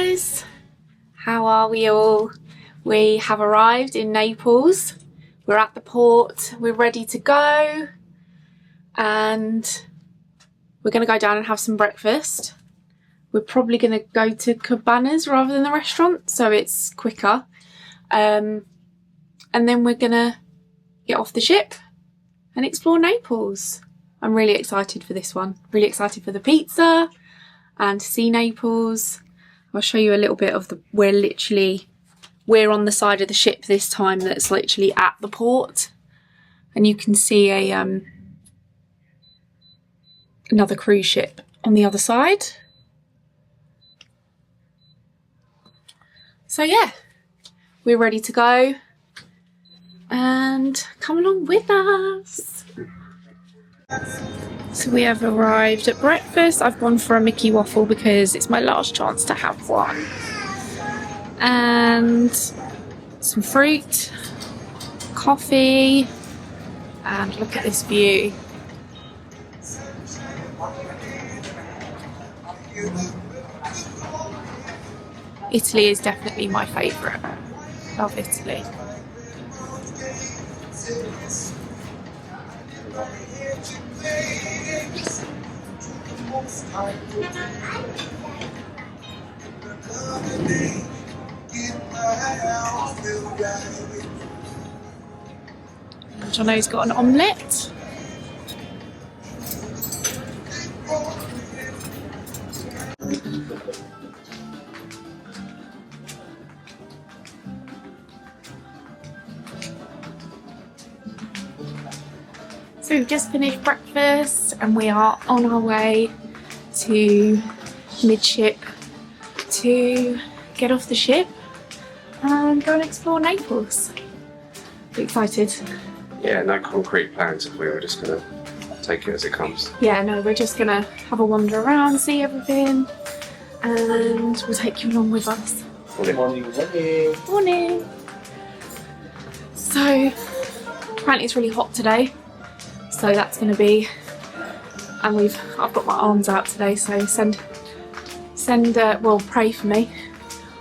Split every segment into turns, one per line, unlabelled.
guys, how are we all? We have arrived in Naples. We're at the port, we're ready to go, and we're going to go down and have some breakfast. We're probably going to go to Cabanas rather than the restaurant, so it's quicker. And then we're going to get off the ship and explore Naples. I'm really excited for this one. Really excited for the pizza and to see Naples. I'll show you a little bit of we're on the side of the ship this time that's literally at the port, and you can see another cruise ship on the other side. So yeah, we're ready to go, and come along with us. So we have arrived at breakfast. I've gone for a Mickey waffle because it's my last chance to have one. And some fruit, coffee, and look at this view. Italy is definitely my favourite. Love Italy. Jono's got an omelette. So we've just finished breakfast and we are on our way to midship to get off the ship and go and explore Naples. Excited?
Yeah, no concrete plans if we were just going to take it as it comes.
Yeah, no, we're just going to have a wander around, see everything, and we'll take you along with us.
Morning.
Morning! So, apparently it's really hot today, so that's going to be, and I've got my arms out today, so well, pray for me.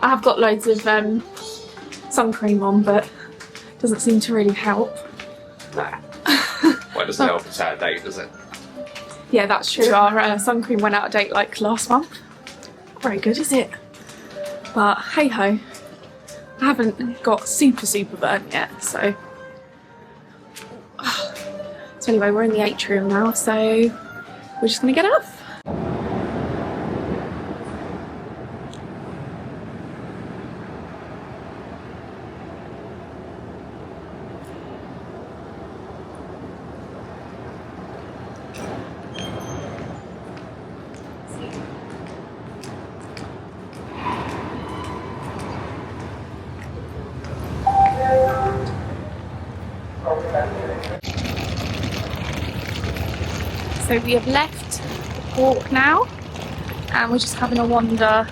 I have got loads of sun cream on, but it doesn't seem to really help.
No. Well, it doesn't help it's out of date, does it?
Yeah, that's true. Our sun cream went out of date like last month. Not very good, is it? But hey ho. I haven't got super burnt yet, so. So anyway, we're in the atrium now, so we're just gonna get off. So we have left the port now and we're just having a wander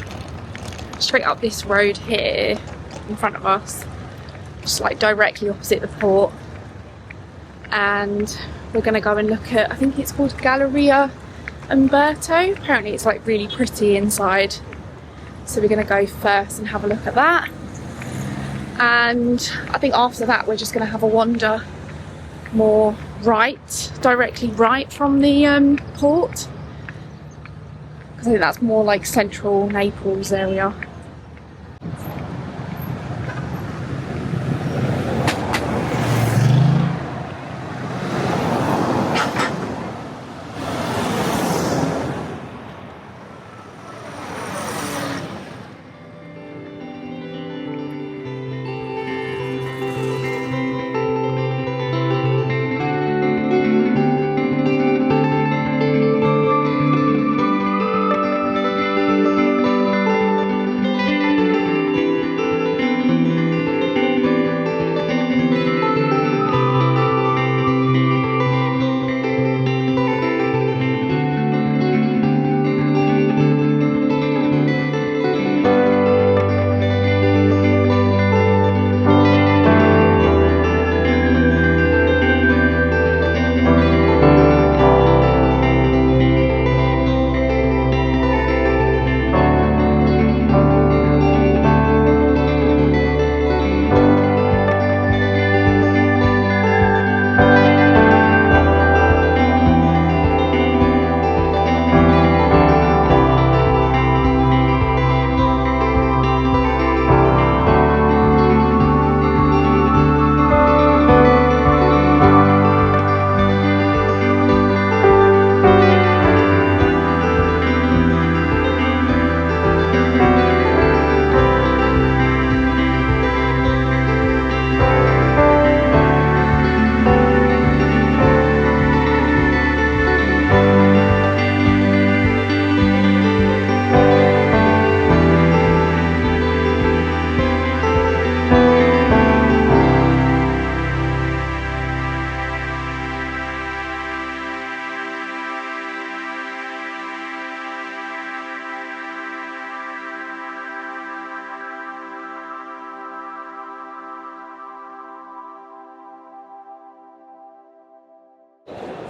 straight up this road here in front of us, just like directly opposite the port, and we're going to go and look at, I think it's called Galleria Umberto. Apparently it's like really pretty inside, so we're going to go first and have a look at that, and I think after that we're just going to have a wander more directly right from the port, because I think that's more like central Naples area.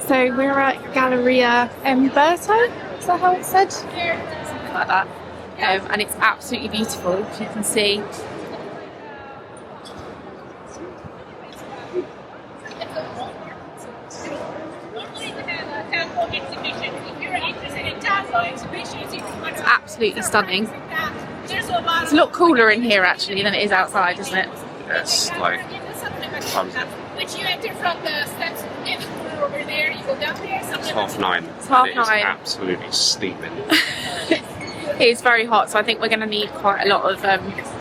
So we're at Galleria Umberto, is that how it's said? Something like that. And it's absolutely beautiful, if you can see. It's absolutely stunning. It's a lot cooler in here actually than it is outside, isn't it?
It's like
Which you enter from the steps over there, you go down there.
it's 9:30.
It's 9:30.
It's absolutely steaming.
It is very hot, so I think we're going to need quite a lot of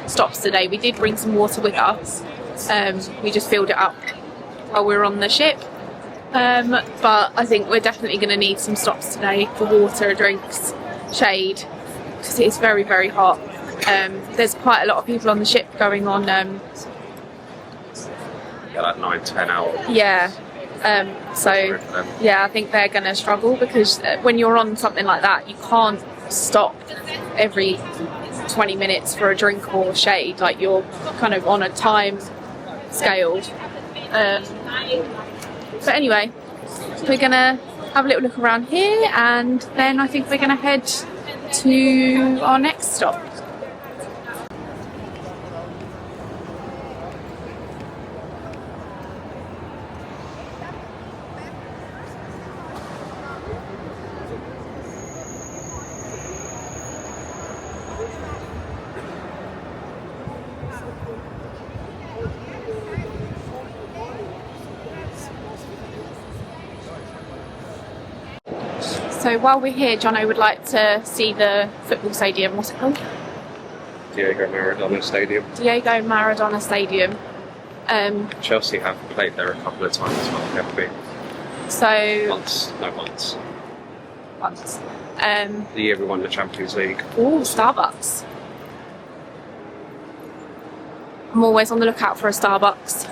stops today. We did bring some water with us. We just filled it up while we were on the ship. But I think we're definitely going to need some stops today for water, drinks, shade, because it's very, very hot. There's quite a lot of people on the ship going on.
Yeah, like 9-10 hours.
Yeah. So yeah, I think they're going to struggle because when you're on something like that, you can't stop every 20 minutes for a drink or shade. Like you're kind of on a time scale. But anyway, we're going to have a little look around here, and then I think we're going to head to our next stop. So while we're here, Jono would like to see the football stadium. What's it called?
Diago Maradona Stadium.
Diago Maradona Stadium.
Chelsea have played there a couple of times, haven't they?
So
Once.
once.
The year we won the Champions League.
Oh, Starbucks. I'm always on the lookout for a Starbucks.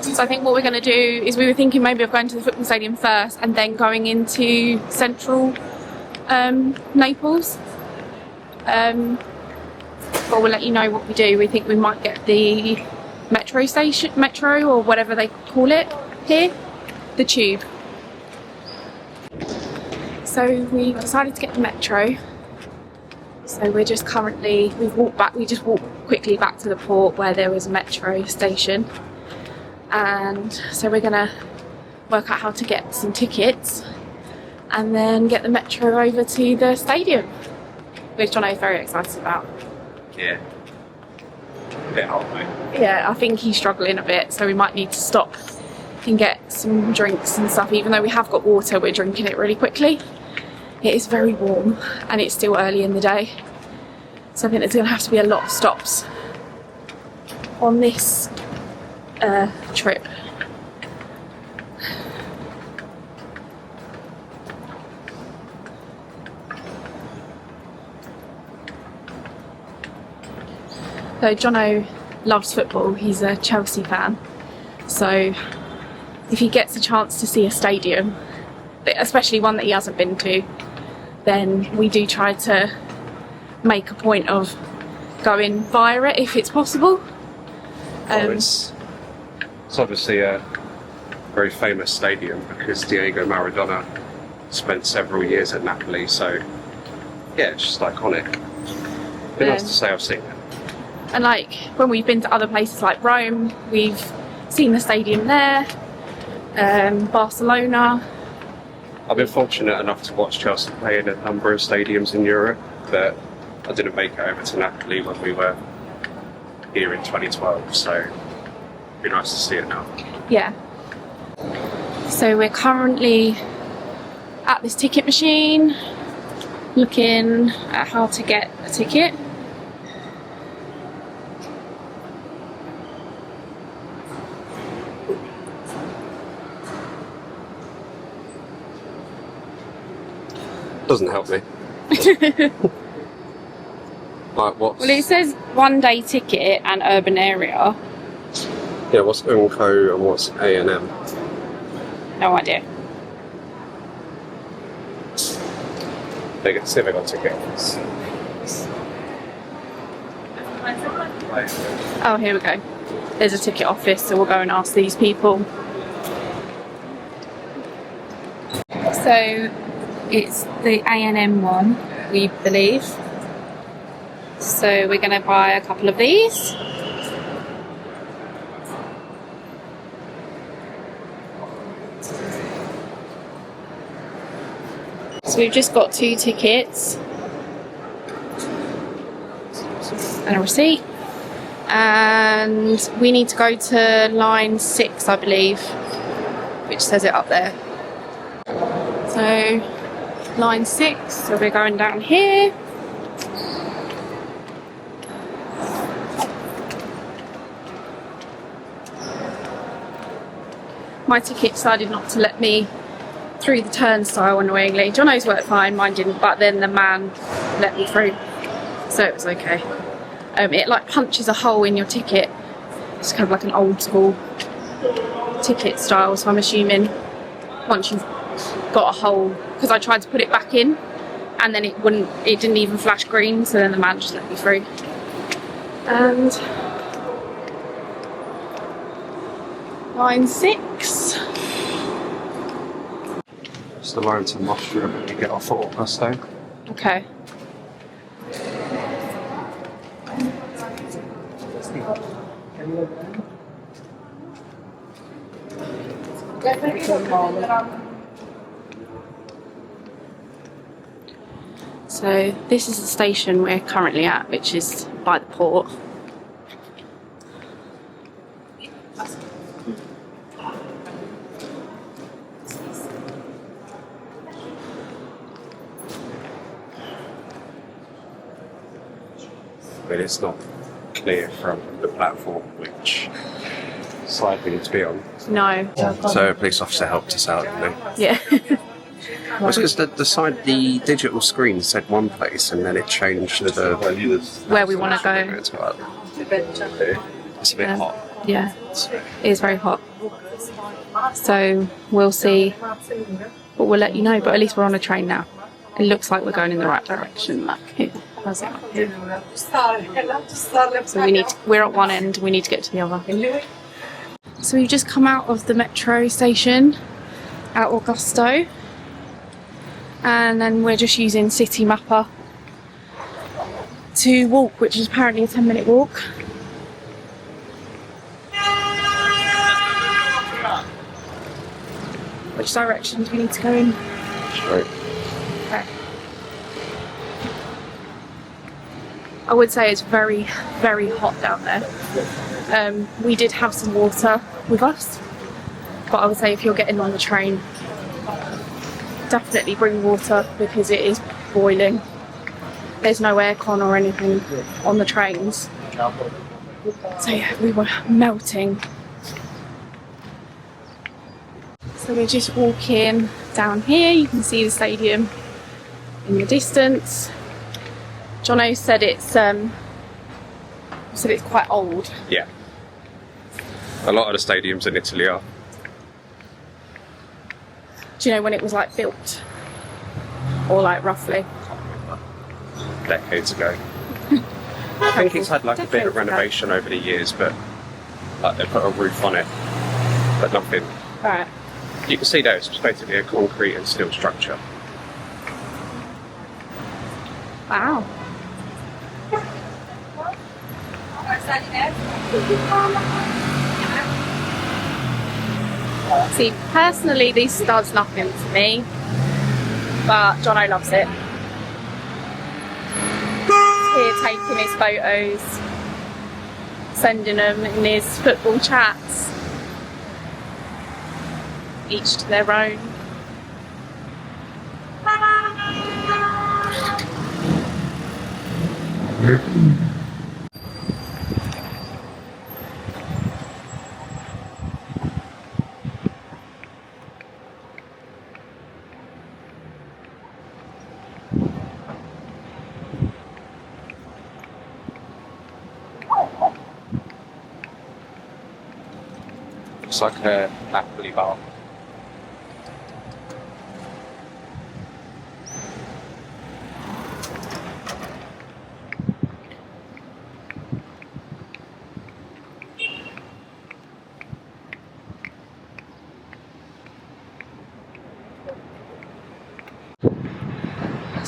So I think what we're going to do is we were thinking maybe of going to the football stadium first and then going into central Naples. But we'll let you know what we do. We think we might get the metro or whatever they call it here, the tube. So we decided to get the metro. So we're just we just walked quickly back to the port where there was a metro station. And so we're gonna work out how to get some tickets and then get the metro over to the stadium, which Jono is very excited about.
Yeah. A bit hot, mate.
Yeah, I think he's struggling a bit, so we might need to stop and get some drinks and stuff. Even though we have got water, we're drinking it really quickly. It is very warm and it's still early in the day, so I think there's going to have to be a lot of stops on this trip. So Jono loves football, he's a Chelsea fan, so if he gets a chance to see a stadium, especially one that he hasn't been to, then we do try to make a point of going via it if it's possible.
It's obviously a very famous stadium because Diago Maradona spent several years at Naples, so yeah, it's just iconic. It'd be nice to say I've seen it.
And like when we've been to other places like Rome, we've seen the stadium there, Barcelona.
I've been fortunate enough to watch Chelsea play in a number of stadiums in Europe, but I didn't make it over to Napoli when we were here in 2012, so it'd be nice to see it now.
Yeah. So we're currently at this ticket machine, looking at how to get a ticket.
Doesn't help me. Like what's...
Well, it says 1 day ticket and urban area.
Yeah, what's UNCO and what's A&M?
No idea.
They get see if they got tickets.
Oh, here we go. There's a ticket office, so we'll go and ask these people. So it's the A&M one, we believe. So we're going to buy a couple of these. So we've just got 2 tickets and a receipt, and we need to go to line 6, I believe, which says it up there. So line 6, so we're going down here. My ticket decided not to let me through the turnstile, annoyingly. Jono's worked fine, mine didn't, but then the man let me through, so it was okay. It like punches a hole in your ticket. It's kind of like an old school ticket style, so I'm assuming once you've got a hole, because I tried to put it back in and then it didn't even flash green, so then the man just let me through. And line 6.
It's the line to Mostra when you get off at Augusto.
Okay. So this is the station we're currently at, which is by the port.
But it's not clear from the platform which side we need to be on.
No.
So a police officer helped us out, didn't they?
Yeah.
Well, it's because the digital screen said one place and then it changed to the
Where we want to go.
It's a bit hot.
Yeah, it is very hot. So we'll see, but we'll let you know. But at least we're on a train now. It looks like we're going in the right direction. Like here, how's it? So we're at one end. We need to get to the other. So we've just come out of the metro station at Augusto, and then we're just using City Mapper to walk, which is apparently a 10-minute walk. Which direction do we need to go in?
Straight.
Okay. I would say it's very, very hot down there. We did have some water with us, but I would say if you're getting on the train, definitely bring water because it is boiling. There's no aircon or anything on the trains. So yeah, we were melting. So we're just walking down here. You can see the stadium in the distance. Jono said it's quite old.
Yeah. A lot of the stadiums in Italy are.
Do you know when it was like built? Or like roughly?
Decades ago. I think it's had like a bit of renovation over the years, but like they put a roof on it, but nothing.
Right.
You can see that it's basically a concrete and steel structure.
Wow. See, personally, this does nothing for me, but Jono loves it. He's here taking his photos, sending them in his football chats, each to their own.
It's like a Napoli bar.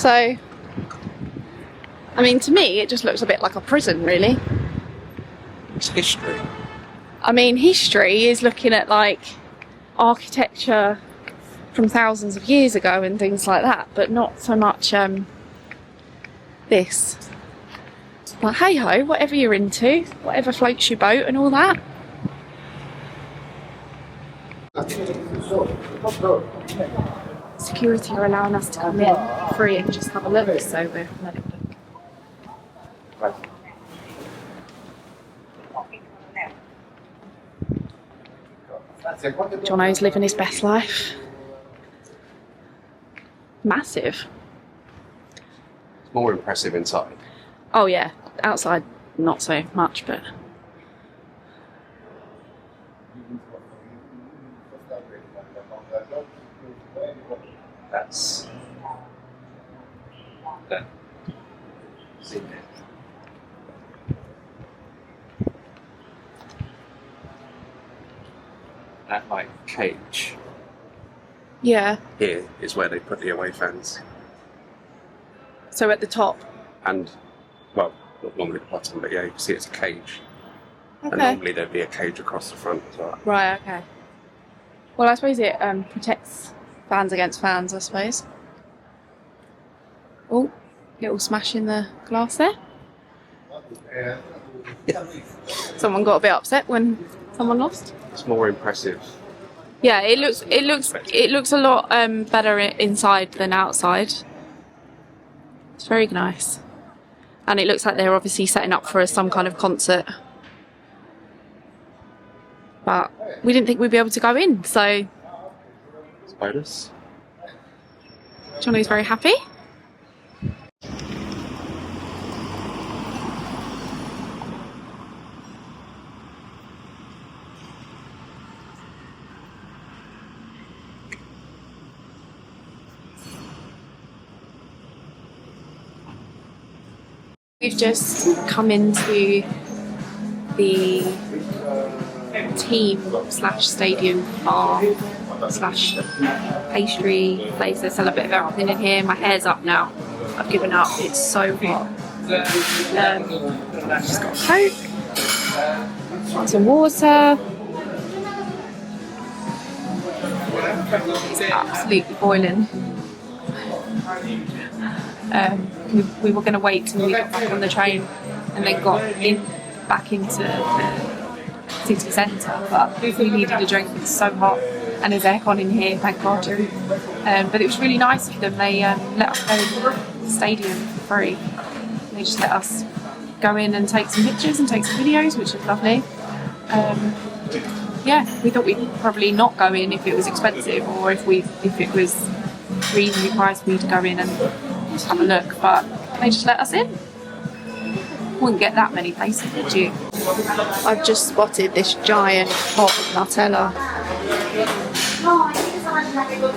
So, I mean, to me, it just looks a bit like a prison, really.
It's history.
I mean, history is looking at like architecture from thousands of years ago and things like that, but not so much this. But hey ho, whatever you're into, whatever floats your boat and all that. Security are allowing us to come in for free and just have a look, so we're letting them. Jono's living his best life. Massive.
It's more impressive inside.
Oh yeah, outside not so much, but
That's that. See there. That like cage
yeah.
here is where they put the away fans,
So at the top.
and well, not normally the bottom, but yeah, you can see it's a cage. And
Okay.
normally there'd be a cage across the front as well.
Right, okay. Well, I suppose it protects fans against fans, I suppose. Oh, little smash in the glass there. Someone got a bit upset when someone lost.
It's more impressive.
Yeah, it looks a lot better inside than outside. It's very nice, and it looks like they're obviously setting up for some kind of concert. But we didn't think we'd be able to go in, so
It's a bonus.
Johnny's very happy. We've just come into the team / stadium bar / pastry place. They sell a bit of everything in here. My hair's up now. I've given up. It's so hot. Just got a Coke, some water. It's absolutely boiling. We were going to wait till we got back on the train and then got back into the city centre, but we needed a drink. It's so hot, and there's aircon in here, thank God. But it was really nice of them. They let us go in the stadium for free. They just let us go in and take some pictures and take some videos, which was lovely. Yeah, we thought we'd probably not go in if it was expensive, or if it was reasonably priced for you to go in and just have a look, but they just let us in. Wouldn't get that many places, would you? I've just spotted this giant pot of Nutella.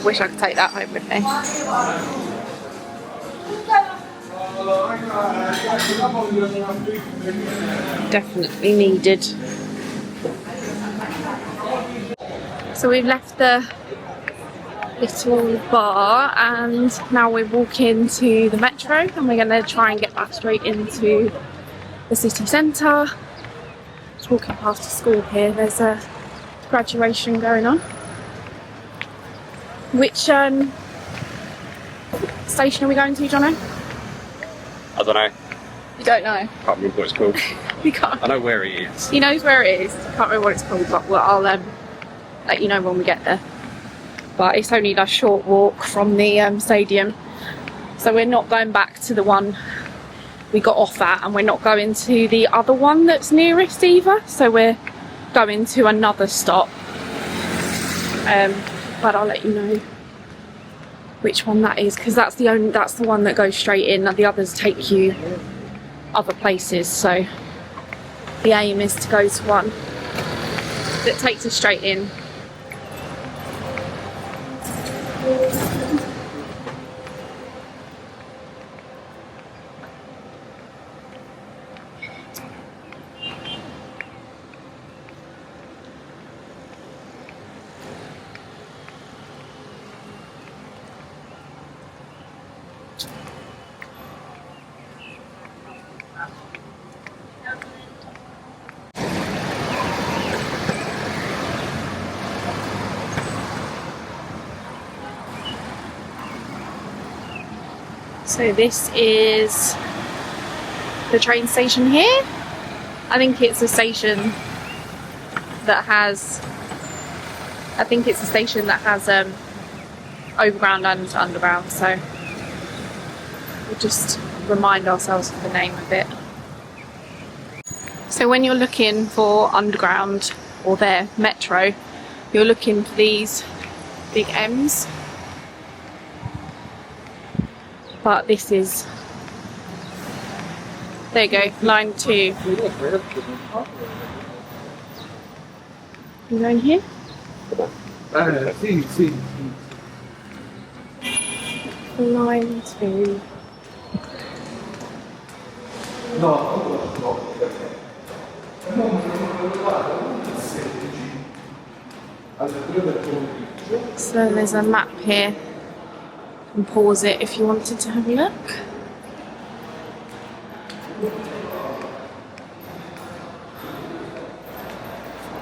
Wish I could take that home with me. Definitely needed. So we've left the little bar and now we're walking to the metro, and we're going to try and get back straight into the city centre. Just walking past a school here. There's a graduation going on. Which station are we going to, Jono?
I don't know.
You don't know?
Can't remember what it's called.
You can't.
I know where he is.
He knows where it is. Can't remember what it's called, but I'll let you know when we get there. But it's only a short walk from the stadium, so we're not going back to the one we got off at, and we're not going to the other one that's nearest either, so we're going to another stop. But I'll let you know which one that is, because that's the one that goes straight in, and the others take you other places. So the aim is to go to one that takes us straight in.
So this is the train station here. I think it's a station that has overground and underground, so we'll just remind ourselves of the name of it. So when you're looking for underground or their metro, you're looking for these big M's, but this is, there you go, line 2. You going here? Line 2. So there's a map here. You can pause it if you wanted to have a look.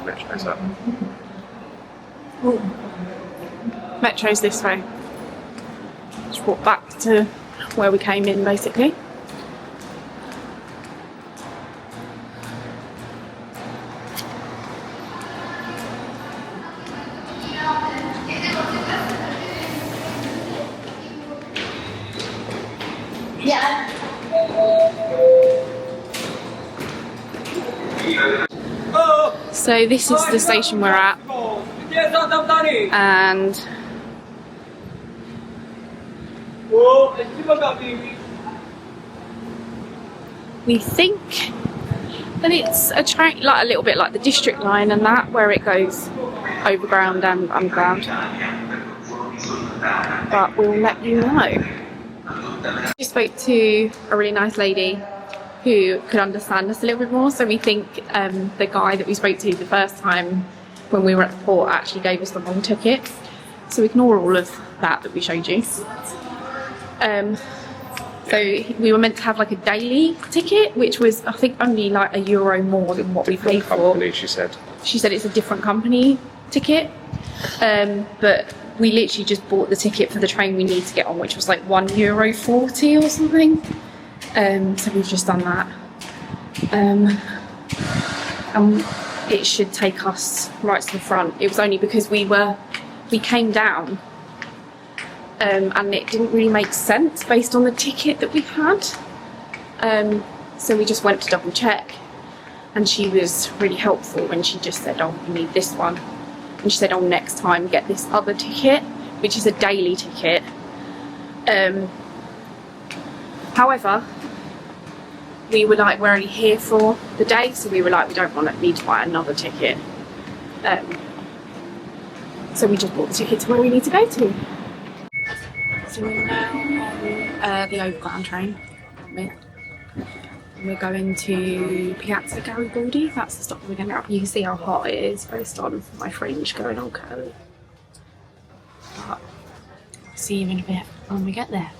Metro's up.
Metro's this way. Just walk back to where we came in, basically. So this is the station we're at, and we think that it's a train, like a little bit like the district line and that, where it goes overground and underground, but we'll let you know. We spoke to a really nice lady who could understand us a little bit more, so we think the guy that we spoke to the first time when we were at the port actually gave us the wrong ticket, so ignore all of that we showed you. So we were meant to have like a daily ticket, which was I think only like €1 more than what we paid for.
Company, she said
It's a different company ticket, but we literally just bought the ticket for the train we need to get on, which was like €1.40 or something. So we've just done that, and it should take us right to the front. It was only because we came down, and it didn't really make sense based on the ticket that we had, so we just went to double check, and she was really helpful when she just said, oh, you need this one, and she said, oh, next time get this other ticket, which is a daily ticket. However, we were like, we're only here for the day, so we were like, we don't need to buy another ticket. So we just bought the ticket to where we need to go to. So we're now on the overground train. We're going to Piazza Garibaldi. That's the stop we're going to. You can see how hot it is based on my fringe going on curly. But I'll see you in a bit when we get there.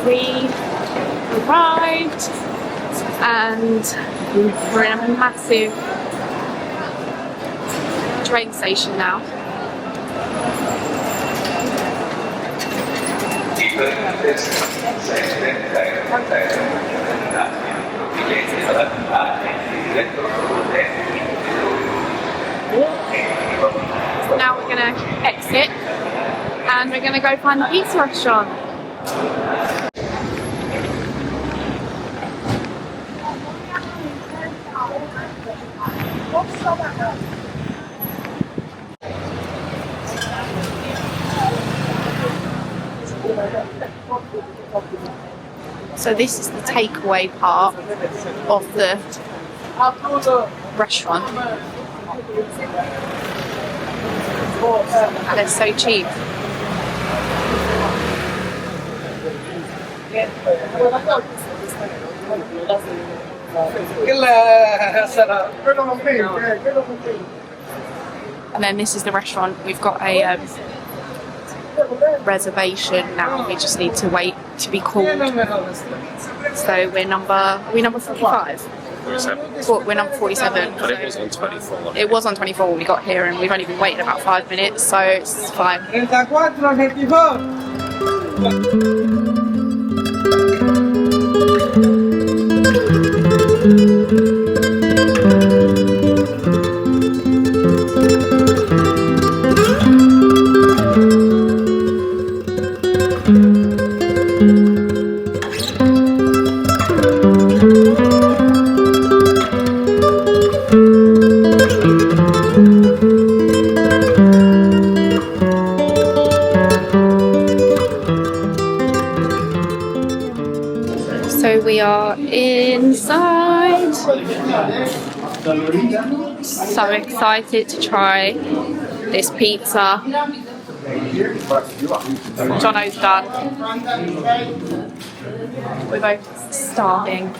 We arrived and we're in a massive train station now. So now we're gonna exit and we're gonna go find the pizza restaurant. So this is the takeaway part of the restaurant. And it's so cheap. And then this is the restaurant. We've got a reservation now. We just need to wait to be called. So we're number 45?
47.
We're number 47.
But it was on 24.
It was on 24 when we got here, and we've only been waiting about 5 minutes, so it's fine. So we are inside. So excited to try this pizza. Jono's done. We're both starving.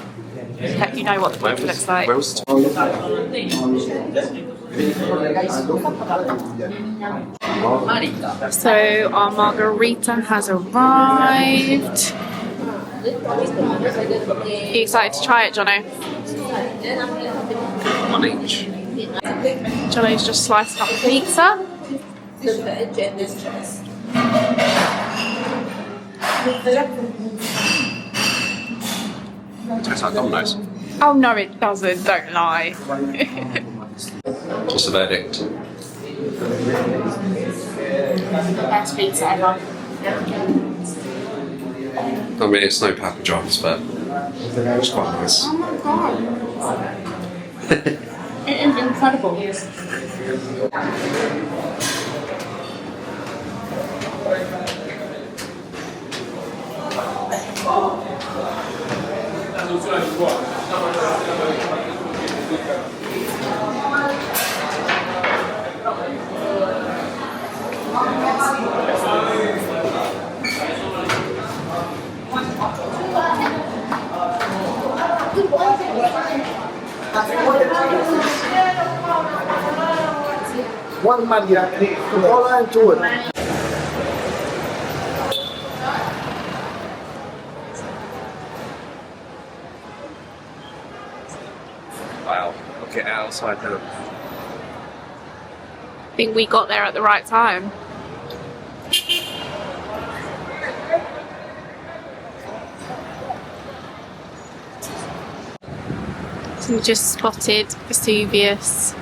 Let you know what the pizza looks like.
Where was
So our margarita has arrived. Are you excited to try it, Jono?
one each?
Jono's just sliced up the pizza.
Tastes like Domino's.
Oh no, it doesn't. Don't lie.
What's the verdict?
Best pizza ever.
I mean, it's no Papa John's, but it's quite nice.
Oh my god. It is incredible.
One Maria, Cola and two.
Wow, look at outside there.
I think we got there at the right time. So we just spotted Vesuvius.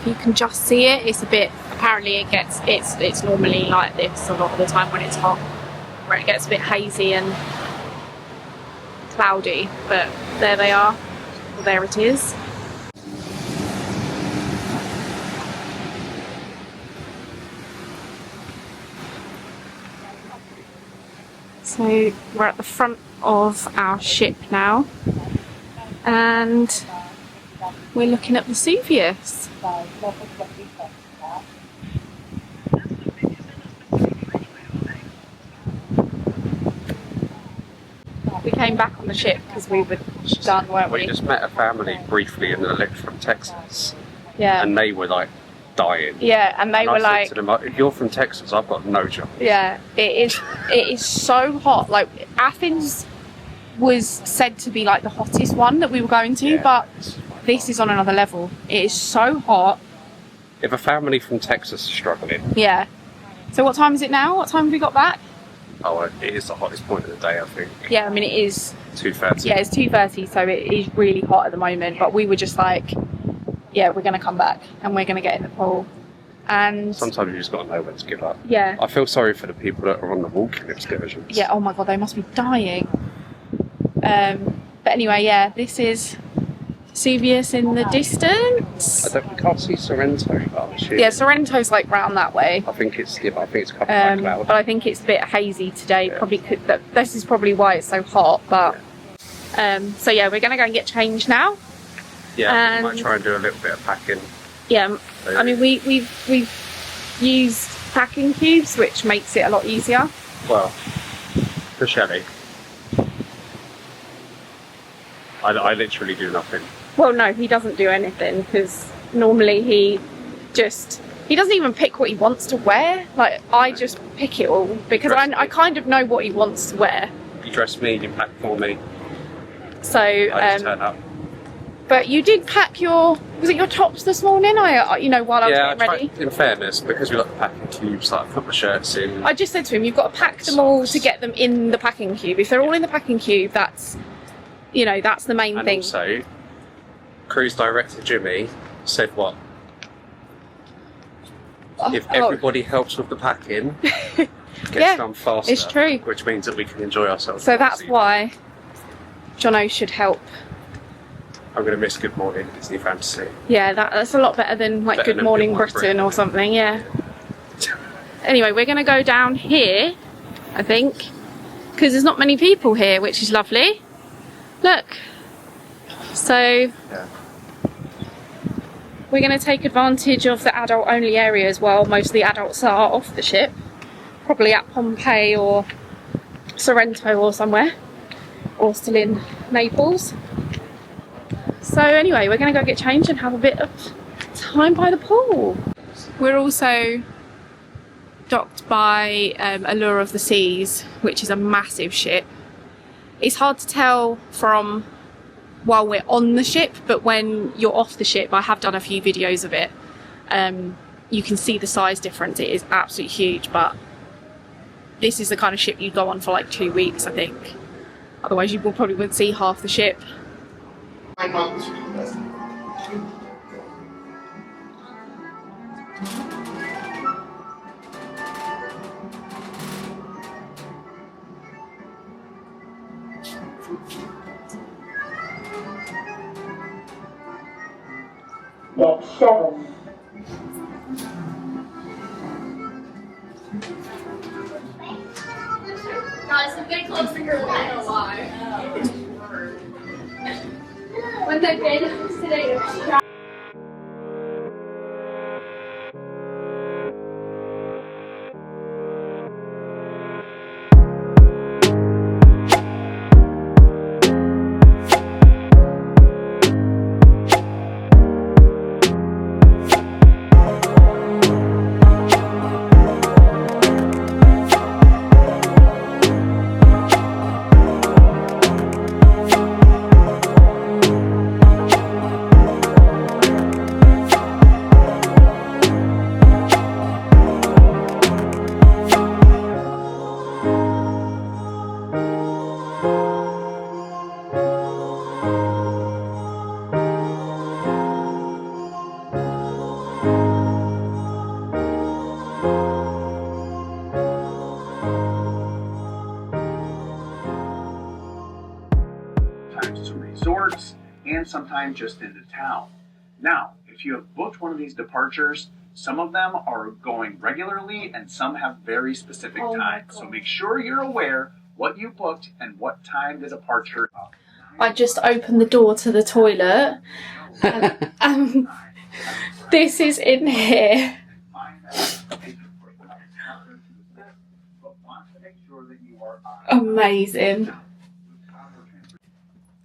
If you can just see it, it's a bit, apparently it's normally like this a lot of the time when it's hot, where it gets a bit hazy and cloudy, but there they are, well, there it is. So we're at the front of our ship now, and we're looking at Vesuvius. We came back on the ship because we were done, weren't
We
we?
just met a family briefly in the lift from Texas,
Yeah.
and they were like dying.
Yeah, and they
And I
were
said
like,
to them, "If you're from Texas, I've got no job."
yeah, it is so hot. Like Athens was said to be like the hottest one that we were going to,
Yeah.
but this is on another level. It is so hot.
If a family from Texas is struggling,
Yeah. So what time is it now? What time have we got back?
Oh, it is the hottest point of the day, I think.
Yeah, I mean, it is
2:30.
Yeah, it's 2:30, so it is really hot at the moment. But we were just like, yeah, we're going to come back and we're going to get in the pool. And
sometimes you just got to know when to give up.
yeah,
I feel sorry for the people that are on the walking excursions.
yeah. Oh my god, they must be dying. But anyway, yeah, this is Vesuvius in the distance.
We can't see Sorrento, but I'm assuming.
Yeah, Sorrento's like round that way.
I think it's covered by cloud.
But I think it's a bit hazy today. Yeah. Probably this is probably why it's so hot. But so yeah, we're gonna go and get changed now.
Yeah, we might try and do a little bit of packing.
Yeah, I mean we've used packing cubes, which makes it a lot easier.
Well, for Shelley, I literally do nothing.
Well, no, he doesn't do anything because normally he doesn't even pick what he wants to wear. Like I just pick it all because I kind of know what he wants to wear.
You dress me, you pack for me.
So
I just turn up.
But you did pack was it your tops this morning? While I was getting ready.
In fairness, because we got the packing cubes, like I put my shirts in.
I just said to him, you've got to pack them all to get them in the packing cube. If they're all in the packing cube, that's the main thing.
And also, cruise director Jimmy said what? If everybody helps with the packing, it gets done faster.
It's true.
Which means that we can enjoy ourselves.
So that's why Jono should help.
I'm going to miss Good Morning Disney Fantasy.
Yeah, that's a lot better than Good Morning Britain or something, yeah. Anyway, we're going to go down here, I think, because there's not many people here, which is lovely. Look. So, we're going to take advantage of the adult-only area as well. Most of the adults are off the ship. Probably at Pompeii or Sorrento or somewhere. Or still in Naples. So anyway, we're going to go get changed and have a bit of time by the pool. We're also docked by Allure of the Seas, which is a massive ship. It's hard to tell from while we're on the ship, but when you're off the ship, I have done a few videos of it, you can see the size difference. It is absolutely huge, but this is the kind of ship you'd go on for like 2 weeks, I think. Otherwise you probably wouldn't see half the ship.
Deck 7.
Guys, I'm getting close to your line. I don't know why. When the kid today.
And sometimes just into town. Now, if you have booked one of these departures, some of them are going regularly and some have very specific times. So make sure you're aware what you booked and what time the departure is.
I just opened the door to the toilet and this is in here. Amazing.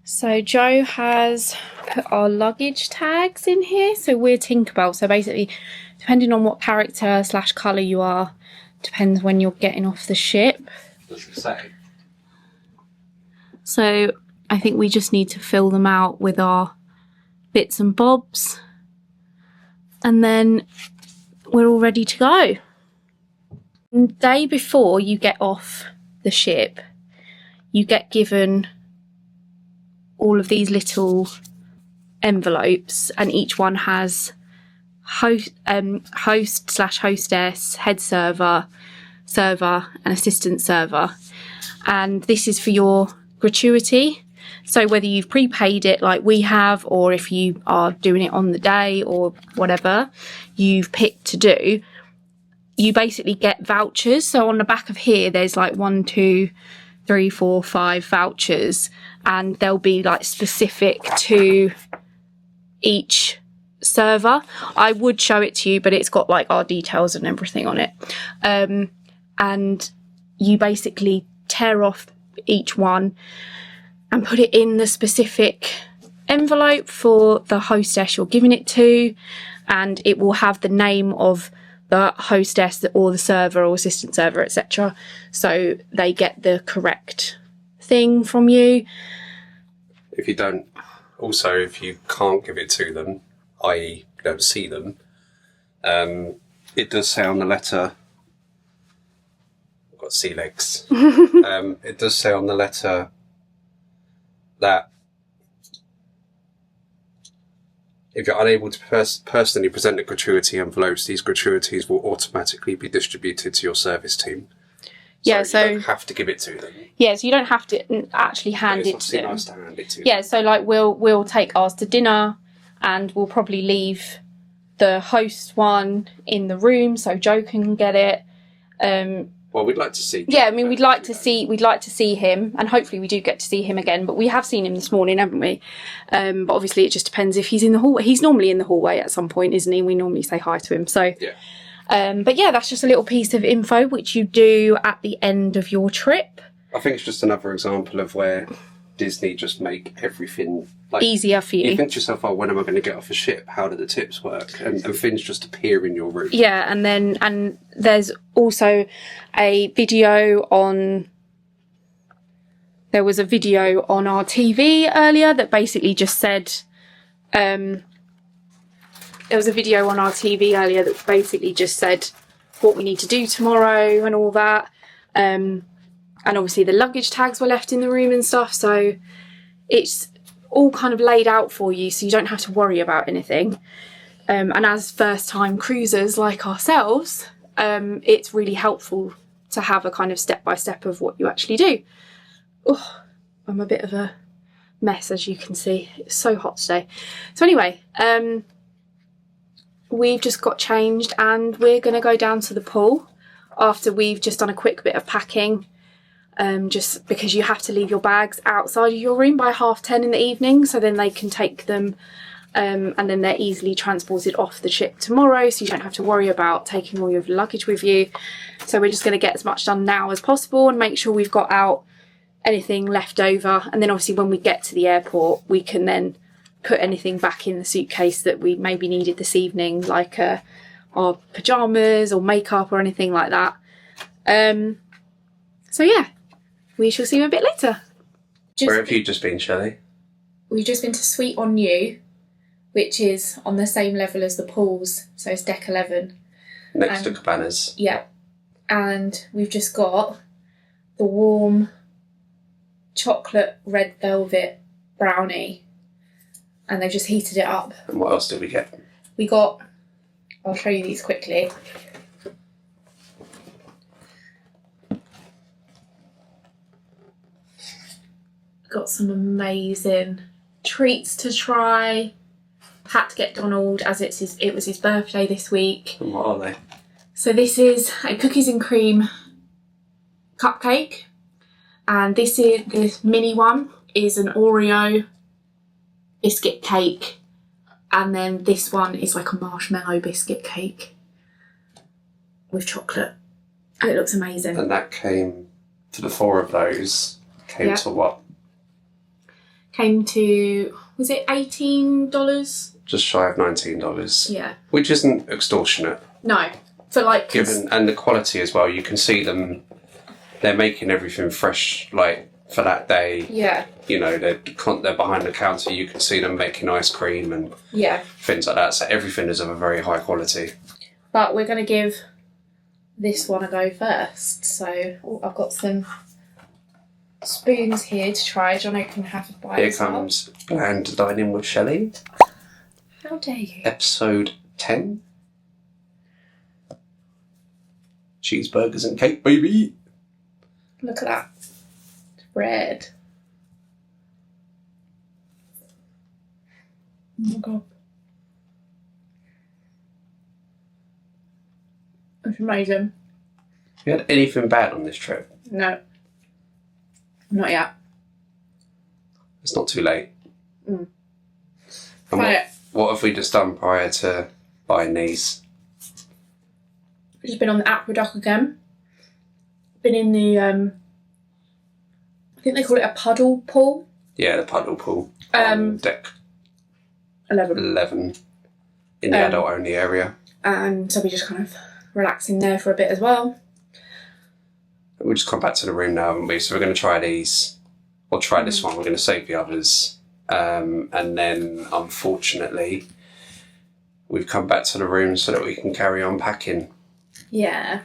So Joe has put our luggage tags in here. So we're Tinkerbell. So basically, depending on what character / colour you are, depends when you're getting off the ship.
What does it say?
So I think we just need to fill them out with our bits and bobs. And then we're all ready to go. The day before you get off the ship, you get given all of these little envelopes, and each one has host / hostess, head server, and assistant server. And this is for your gratuity. So whether you've prepaid it like we have, or if you are doing it on the day or whatever you've picked to do, you basically get vouchers. So on the back of here, there's like 1, 2, 3, 4, 5 vouchers, and they'll be like specific to each server. I would show it to you, but it's got like our details and everything on it. And you basically tear off each one and put it in the specific envelope for the hostess you're giving it to, and it will have the name of the hostess or the server or assistant server, etc. So they get the correct thing from you.
If you don't, also if you can't give it to them, i.e. you don't see them, it does say on the letter, I've got sea legs, it does say on the letter that if you're unable to personally present the gratuity envelopes, these gratuities will automatically be distributed to your service team.
Yeah,
so you don't have to give it to them.
Yeah, so you don't have to actually hand it to them.
Nice to hand it to
Yeah, so like we'll take ours to dinner, and we'll probably leave the host one in the room so Joe can get it.
Well, we'd like to see.
Yeah, I mean, we'd like to see him, and hopefully we do get to see him again. But we have seen him this morning, haven't we? But obviously, it just depends if he's in the hallway. He's normally in the hallway at some point, isn't he? We normally say hi to him. So,
yeah.
But yeah, that's just a little piece of info which you do at the end of your trip.
I think it's just another example of where Disney just make everything like
easier for you.
You think to yourself, oh, when am I going to get off a ship? How do the tips work? And things just appear in your room.
Yeah, and there's also a video on. There was a video on our TV earlier that basically just said. There was a video on our TV earlier that basically just said what we need to do tomorrow and all that. And obviously the luggage tags were left in the room and stuff, so it's all kind of laid out for you so you don't have to worry about anything. And as first time cruisers like ourselves, it's really helpful to have a kind of step-by-step of what you actually do. Oh, I'm a bit of a mess, as you can see. It's so hot today. So anyway, we've just got changed and we're going to go down to the pool after we've just done a quick bit of packing. Just because you have to leave your bags outside of your room by 10:30 in the evening, so then they can take them and then they're easily transported off the ship tomorrow, so you don't have to worry about taking all your luggage with you. So we're just going to get as much done now as possible and make sure we've got out anything left over, and then obviously when we get to the airport we can then put anything back in the suitcase that we maybe needed this evening, like our pyjamas or makeup or anything like that. So yeah, we shall see you a bit later.
Where have you just been, Shelley?
We've just been to Suite on You, which is on the same level as the pools, so it's deck 11.
Next to Cabanas.
Yeah. And we've just got the warm chocolate red velvet brownie, and they've just heated it up.
And what else did we get?
We got, I'll show you these quickly. Got some amazing treats to try. Had to get Donald as it was his birthday this week.
And what are they?
So this is a cookies and cream cupcake, and this mini one is an Oreo biscuit cake, and then this one is like a marshmallow biscuit cake with chocolate. And it looks amazing.
And that came to the 4 of those. Came to what?
Came to, was it $18?
Just shy of $19.
Yeah.
Which isn't extortionate.
No. For like...
And the quality as well, you can see them, they're making everything fresh, like, for that day.
Yeah.
You know, they're behind the counter, you can see them making ice cream and things like that. So everything is of a very high quality.
But we're going to give this one a go first. So I've got some spoons here to try. Jono can have a bite.
Here
as well.
comes Bland Dining with Shelley.
How dare you?
Episode 10. Cheeseburgers and cake, baby.
Look at that. It's red. Oh my god. It's amazing.
Have you had anything bad on this trip?
No. Not yet.
It's not too late.
Mm.
And
Try it.
what have we just done prior to buying these?
Just been on the aqueduct again. Been in the I think they call it a puddle pool.
Yeah, the puddle pool. Deck 11 in the adult only area.
And so we just kind of relaxing there for a bit as well.
We'll just come back to the room now, haven't we? So we're going to try these, or try this one. We're going to save the others. And then, unfortunately, we've come back to the room so that we can carry on packing.
Yeah.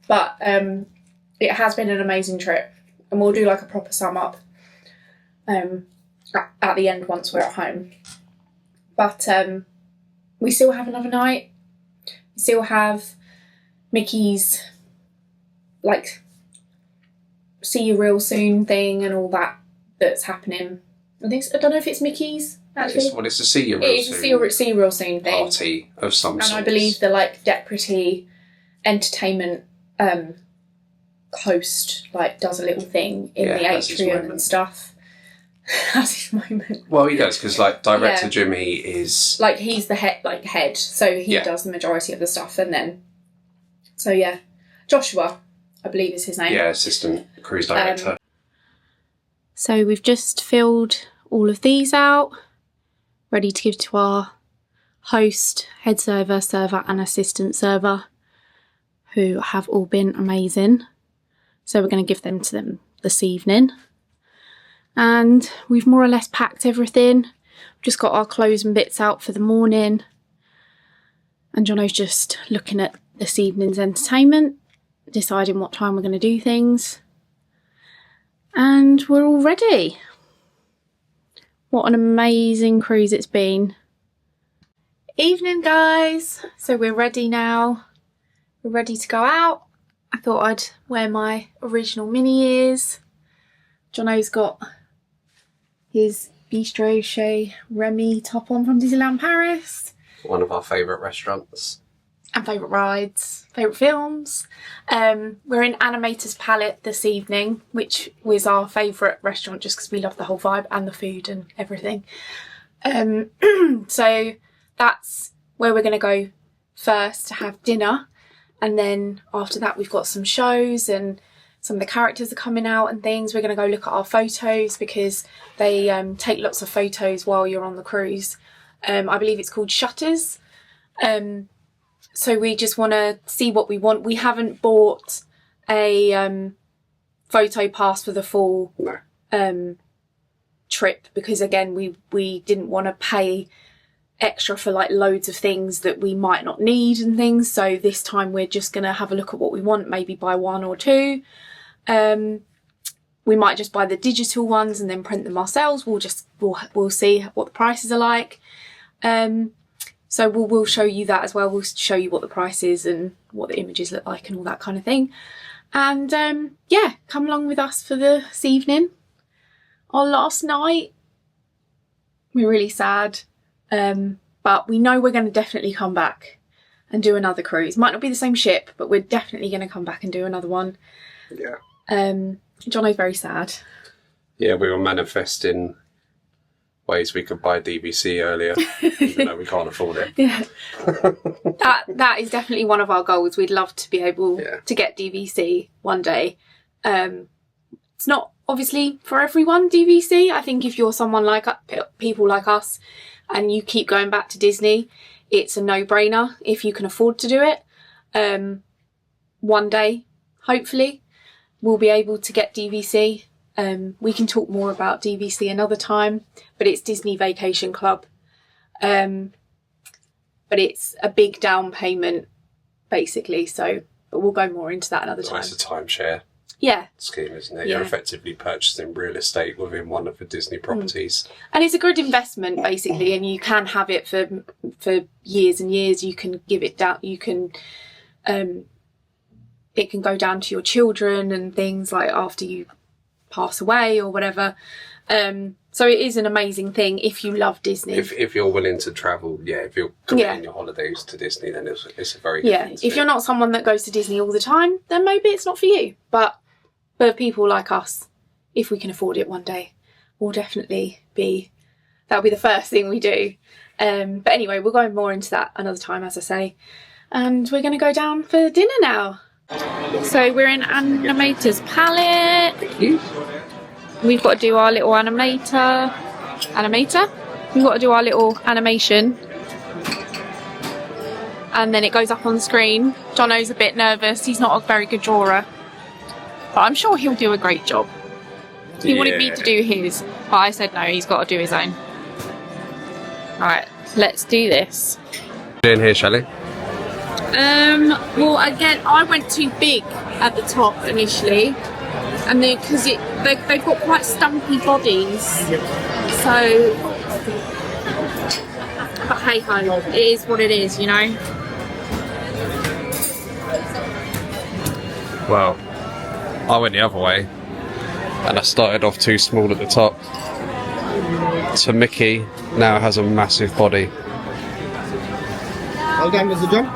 But it has been an amazing trip. And we'll do like a proper sum up at the end once we're at home. But we still have another night. We still have Mickey's like see you real soon thing and all that's happening. I don't know if it's Mickey's actually.
It's a see you real
It's
soon
a see you real soon thing.
party of some sort.
And I believe the like deputy entertainment host like does a little thing in the atrium and stuff. That's his moment.
Well, he does because like director Jimmy is
like he's the head, so he does the majority of the stuff, and then Joshua, I believe is his name.
Yeah, assistant cruise director.
So we've just filled all of these out, ready to give to our host, head server, and assistant server, who have all been amazing. So we're going to give them to them this evening. And we've more or less packed everything. Just got our clothes and bits out for the morning. And Jono's just looking at this evening's entertainment, deciding what time we're going to do things. And we're all ready. What an amazing cruise it's been. Evening, guys. So we're ready now. We're ready to go out. I thought I'd wear my original mini ears. Jono's got his Bistro Chez Remy top on from Disneyland Paris.
One of our favourite restaurants.
And favourite rides, favourite films. We're in Animator's Palette this evening, which was our favourite restaurant just because we love the whole vibe and the food and everything. So that's where we're going to go first to have dinner. And then after that we've got some shows and some of the characters are coming out and things. We're going to go look at our photos because they take lots of photos while you're on the cruise. I believe it's called shutters. So we just want to see what we want. We haven't bought a photo pass for the full trip because again we didn't want to pay extra for like loads of things that we might not need and things. So this time we're just going to have a look at what we want, maybe buy one or two. We might just buy the digital ones and then print them ourselves. We'll see what the prices are like. So we'll show you that as well. We'll show you what the price is and what the images look like and all that kind of thing. And come along with us for this evening. Our last night. We're really sad. But we know we're going to definitely come back and do another cruise. Might not be the same ship, but we're definitely going to come back and do another one.
Yeah.
Jono's very sad.
Yeah, we were manifesting ways we could buy DVC earlier, even though we can't afford it.
Yeah. that is definitely one of our goals. We'd love to be able to get DVC one day. It's not obviously for everyone, DVC. I think if you're someone like people like us and you keep going back to Disney, it's a no-brainer if you can afford to do it. One day, hopefully, we'll be able to get DVC. We can talk more about DVC another time, but it's Disney Vacation Club. But it's a big down payment, basically. But we'll go more into that another time.
It's a timeshare. scheme, isn't it?
Yeah.
You're effectively purchasing real estate within one of the Disney properties.
And it's a good investment, basically, and you can have it for years and years. You can give it down. You can, it can go down to your children and things like after you pass away or whatever. So it is an amazing thing if you love Disney.
If you're willing to travel, if you're committing your holidays to Disney, then it's a very good thing to
if
do.
you're not someone that goes to Disney all the time, then maybe it's not for you. But for people like us, if we can afford it one day, we'll definitely that'll be the first thing we do. But anyway, we'll go more into that another time, as I say. And we're going to go down for dinner now. So we're in Animator's palette. We've got to do our little animator. We've got to do our little animation. And then it goes up on the screen. Jono's a bit nervous. He's not a very good drawer. But I'm sure he'll do a great job. He wanted me to do his, but I said no, he's got to do his own. Right, let's do this.
In here, Shelley.
Well, again, I went too big at the top initially. And then, because they've got quite stumpy bodies, so, but hey ho, it is what it is, you know.
Well, I went the other way, and I started off too small at the top. So Mickey now has a massive body.
Okay, Mr. John.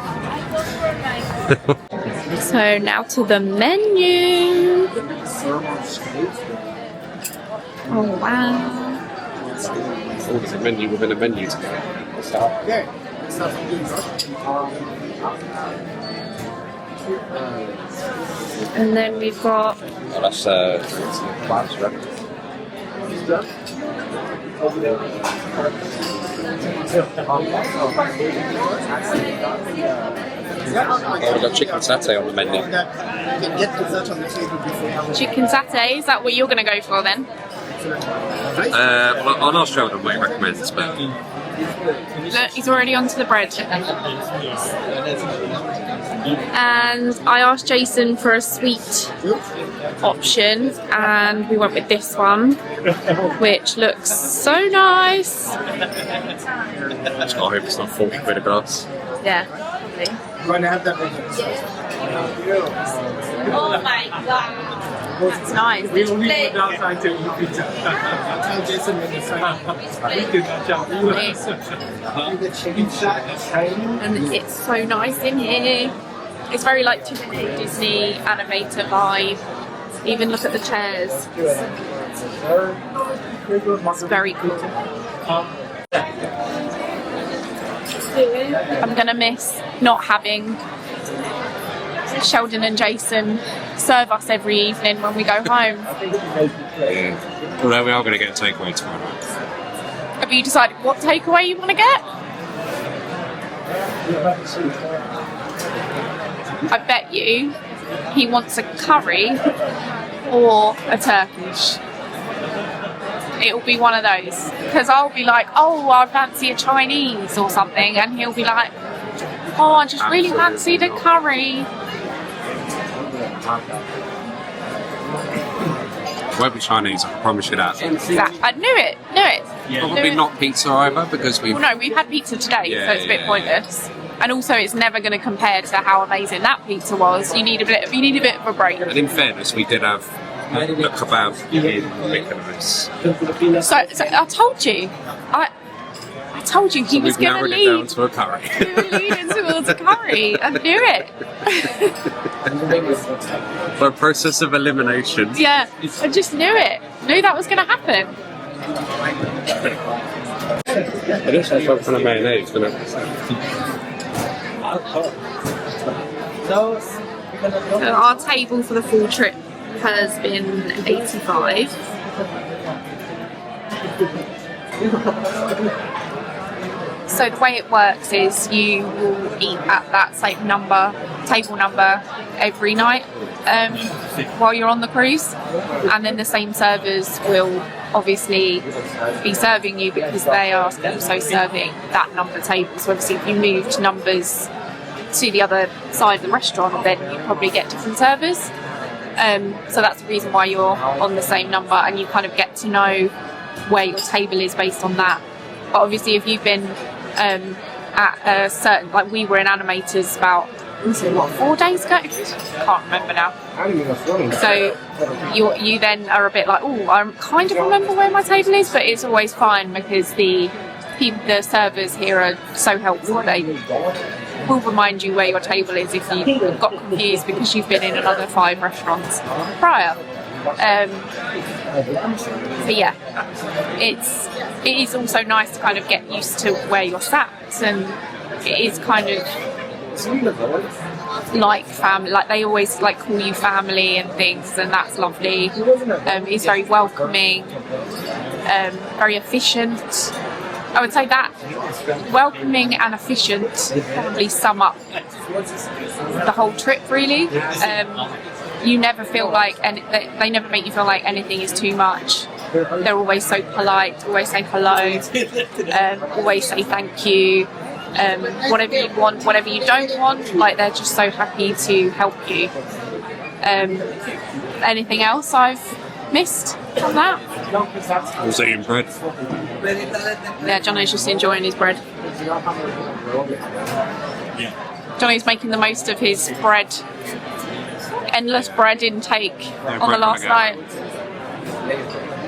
So now to the menu. Oh wow.
Oh, there's a menu within a menu today.
And then we've got
Oh, that's class, right? Oh, we've got chicken satay on the menu.
chicken satay. Is that what you're going to go for then?
Well, I'll ask Sheldon what he recommends, but
Look, he's already onto the bread. And I asked Jason for a sweet option, and we went with this one, which looks so nice.
I hope it's not 40 quid a glass.
Yeah.
Going to have that.
Oh my god.
That's nice.
Tell Jason when you
And it's so nice in here. It's very like typical Disney animator vibe. Even look at the chairs. It's very cool. I'm gonna miss not having Sheldon and Jason serve us every evening when we go home.
Yeah. Although we are going to get a takeaway tomorrow night.
Have you decided what takeaway you want to get? I bet you he wants a curry or a Turkish. It'll be one of those. Because I'll be like, oh, I fancy a Chinese or something, and he'll be like, oh, I just really fancied a curry.
It won't be Chinese, I promise you that.
I knew it.
Probably not pizza either, because we've...
Well, no, we've had pizza today, so it's a bit pointless. And also, it's never going to compare to how amazing that pizza was. You need a bit of a break.
And in fairness, we did have a kebab in Michelin.
So I told you. I told you he was going to
narrowed it
lead.
down to a curry.
He was leading towards a curry. I knew it.
For a process of elimination.
Yeah, I just knew it. Knew that was going to happen.
It is like some kind of mayonnaise, doesn't it?
So our table for the full trip has been 85. So the way it works is you will eat at that same table number every night while you're on the cruise, and then the same servers will obviously be serving you because they are also serving that number table. So obviously if you moved numbers to the other side of the restaurant, then you'd probably get different servers.
So that's the reason why you're on the same number, and you kind of get to know where your table is based on that. But obviously if you've been at a certain, like we were in Animators about, was it, what, 4 days ago? Can't remember now. So you then are a bit like, oh, I kind of remember where my table is, but it's always fine because the servers here are so helpful. They will remind you where your table is if you got confused because you've been in another 5 restaurants prior. But yeah, it is also nice to kind of get used to where you're sat, and it is kind of like family, like they always like call you family and things, and that's lovely. It's very welcoming, very efficient. I would say that welcoming and efficient probably sum up the whole trip really. You never feel like, and they never make you feel like anything is too much. They're always so polite, always say hello, always say thank you. Whatever you want, whatever you don't want, like they're just so happy to help you. Anything else I've missed from that?
I was eating bread.
Yeah, Jono's just enjoying his bread. Johnny's making the most of his endless bread intake on the last night.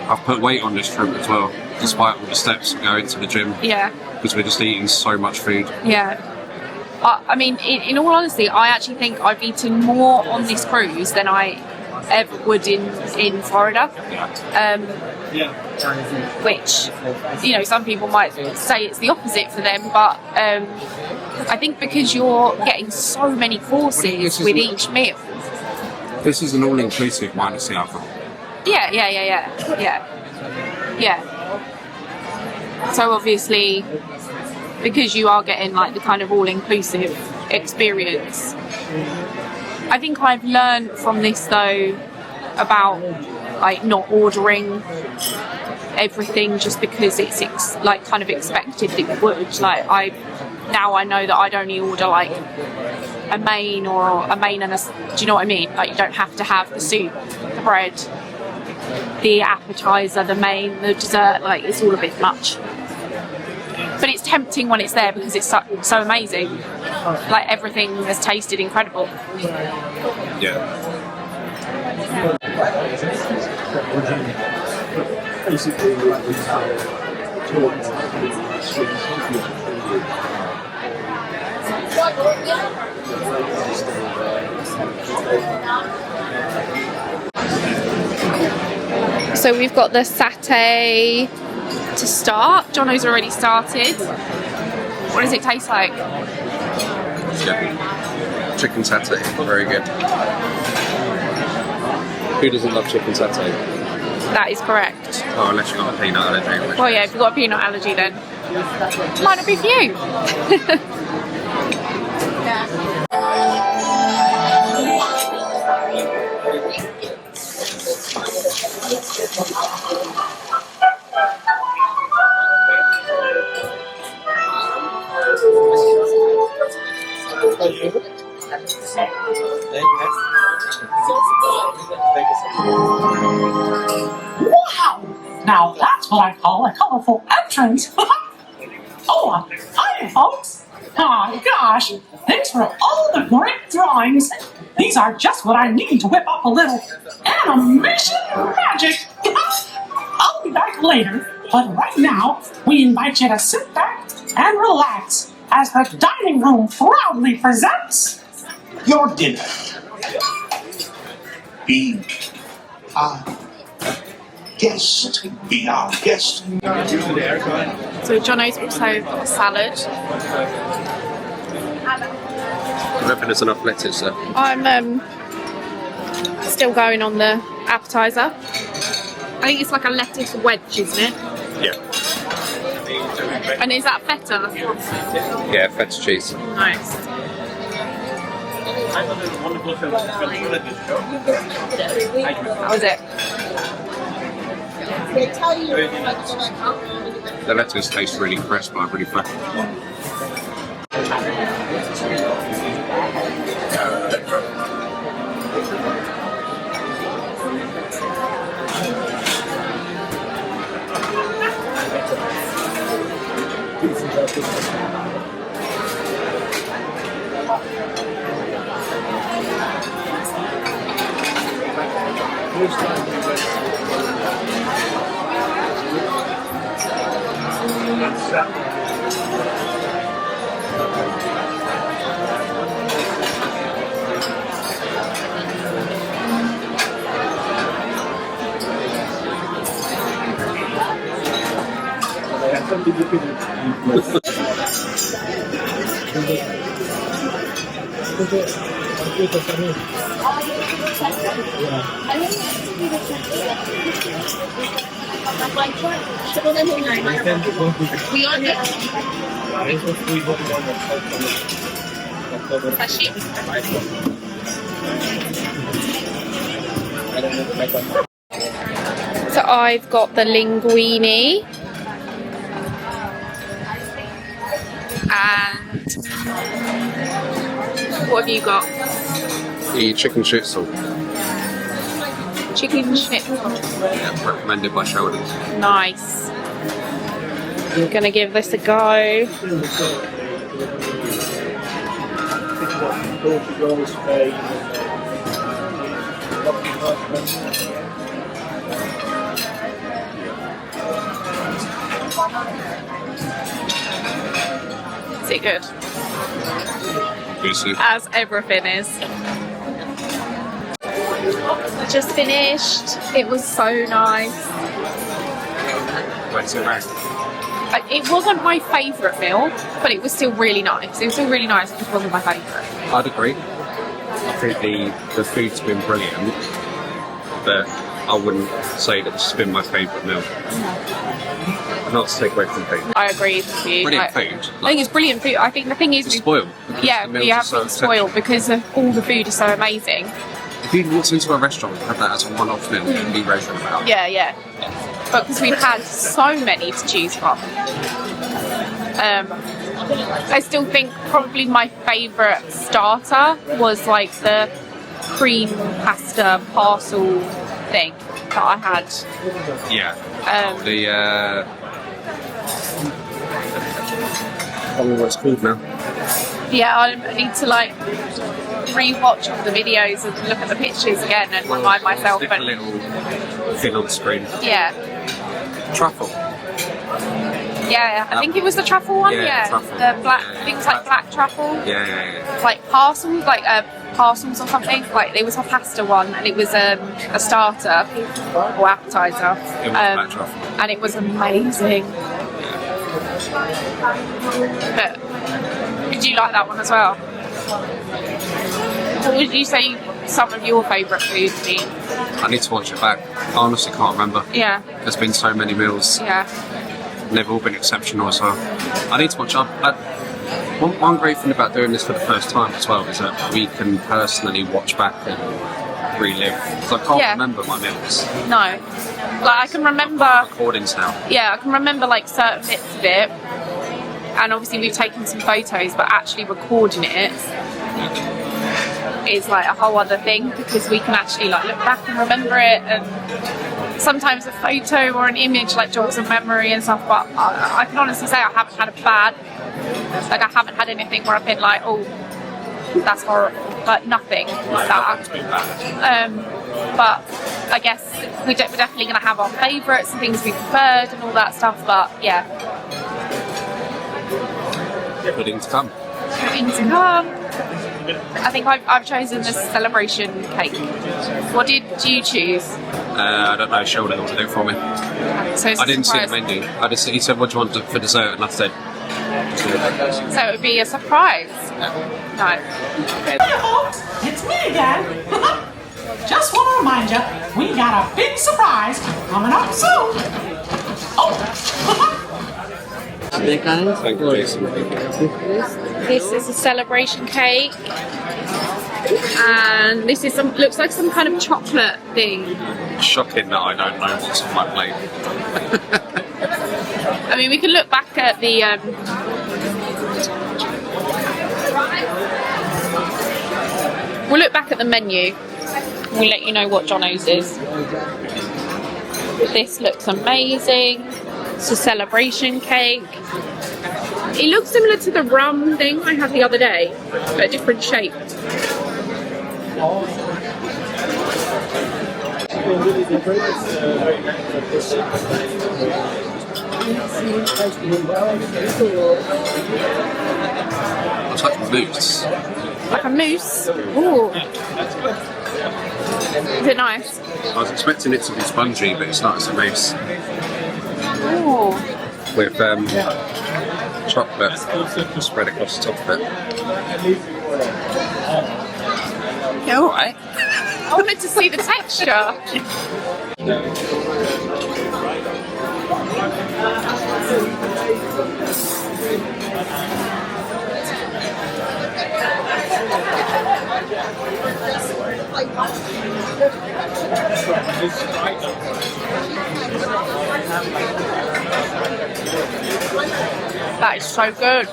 I've put weight on this trip as well, despite all the steps going to the gym.
Yeah.
Because we're just eating so much food.
Yeah. I mean, in all honesty, I actually think I've eaten more on this cruise than I ever would in Florida. Which, you know, some people might say it's the opposite for them, but I think because you're getting so many courses with each meal.
This is an all-inclusive minus the alcohol.
Yeah. So obviously, because you are getting like the kind of all-inclusive experience, I think I've learned from this though about like not ordering everything just because it's like kind of expected that you would. Like I know that I'd only order like a main or a main and a, do you know what I mean? Like you don't have to have the soup, the bread, the appetizer, the main, the dessert. Like it's all a bit much. But it's tempting when it's there because it's so amazing. Like everything has tasted incredible.
Yeah.
So we've got the satay to start. Jono's already started. What does it taste like?
Yeah. Chicken satay, very good. Who doesn't love chicken satay?
That is correct.
Oh, unless you've got a peanut allergy.
Well, yeah, if you've got a peanut allergy, then might not be for you.
Wow! Now that's what I call a colorful entrance. Oh, hi, folks. Oh, gosh. Thanks for all the great drawings. These are just what I need to whip up a little animation magic. I'll be back later, but right now, we invite you to sit back and relax as the dining room proudly presents your dinner. Be our guest. Be our guest.
So Jono's also got a salad.
I don't think there's enough lettuce there.
I'm still going on the appetizer. I think it's like a lettuce wedge, isn't it?
Yeah.
And is that feta?
Yeah, feta cheese.
Nice.
How
was it?
The lettuce tastes really crisp, like really fresh.
So I've got the linguine and what have you got?
The chicken schnitzel.
Chicken schnitzel.
Yeah, recommended by Sheldon.
Nice. I'm gonna give this a go. Is it good?
Juicy.
As everything is. Just finished. It was so nice.
When's it back?
It wasn't my favourite meal, but it was still really nice. It was still really nice. It just wasn't my favourite.
I'd agree. I think the food's been brilliant, but I wouldn't say that this has been my favourite meal. Not to take away from food.
I agree with you.
Brilliant food.
I think it's brilliant food. I think the thing is,
It's spoiled.
yeah, we have been spoiled because of all the food is so amazing.
If you walked into a restaurant and had that as a one-off meal, you'd be raving about.
Yeah, yeah. But because we've had so many to choose from. I still think probably my favourite starter was like the cream pasta parcel thing that I had.
Yeah. The I don't know what it's called now.
Yeah, I need to like re-watch all the videos and look at the pictures again and remind myself.
Stick a little thing on the screen.
Yeah.
Truffle.
Yeah, I think it was the truffle one.
Yeah, truffle.
The black,
Yeah,
I think it was like black truffle.
Yeah.
Like parcels, like parcels or something. Like it was a pasta one, and it was a starter or appetizer.
It was black truffle.
And it was amazing. But did you like that one as well? What would you say some of your favourite food be?
I need to watch it back. I honestly can't remember.
Yeah.
There's been so many meals.
Yeah.
They've all been exceptional as well. I need to watch up. One great thing about doing this for the first time as well is that we can personally watch back and relive. Because I can't remember my meals.
No. Like I can remember
Recordings now.
Yeah, I can remember like certain bits of it. And obviously we've taken some photos, but actually recording it is like a whole other thing because we can actually like look back and remember it, and sometimes a photo or an image like jogs a memory and stuff, but I can honestly say I haven't had a bad, like I haven't had anything where I've been like, oh, that's horrible, but nothing like that. But I guess we're definitely going to have our favourites and things we preferred and all that stuff, but yeah.
Pudding to come.
Pudding to come. I think I've chosen this celebration cake. What did you choose?
I don't know, Sheldon ordered it for me.
So it's
I didn't see
surprise.
the menu. He said, what do you want for dessert? And I said,
So it would be a surprise. No.
Hey folks, it's me again. Just want to remind you, we got a big surprise coming up soon. Oh.
thank you, Jason.
This is a celebration cake, and this is looks like some kind of chocolate thing.
Shocking that I don't know what's on my plate.
I mean, we can look back at the we'll look back at the menu. We'll let you know what Jono's is. This looks amazing. It's a celebration cake. It looks similar to the rum thing I had the other day, but a different shape.
really different. It's very
Looks like a moose.
Like a moose? Ooh. Is it nice?
I was expecting it to be spongy, but it's not. It's a moose
Ooh.
with chocolate spread across the top of it.
Yeah, alright. I wanted to see the texture. That is so good.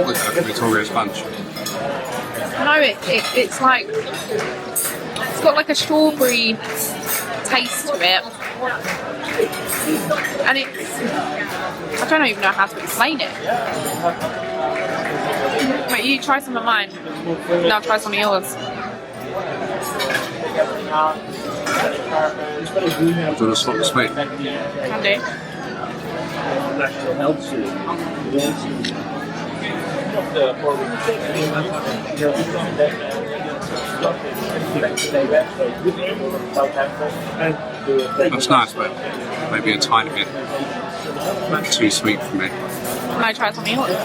Looks like a Victoria sponge.
No, it's like, it's got like a strawberry taste to it. And it's, I don't even know how to explain it. Wait, you try some of mine. Now try some of yours.
Do you want to swap the sweet?
Can do.
That's nice, but maybe a tiny bit too sweet for me.
Can I try some of yours?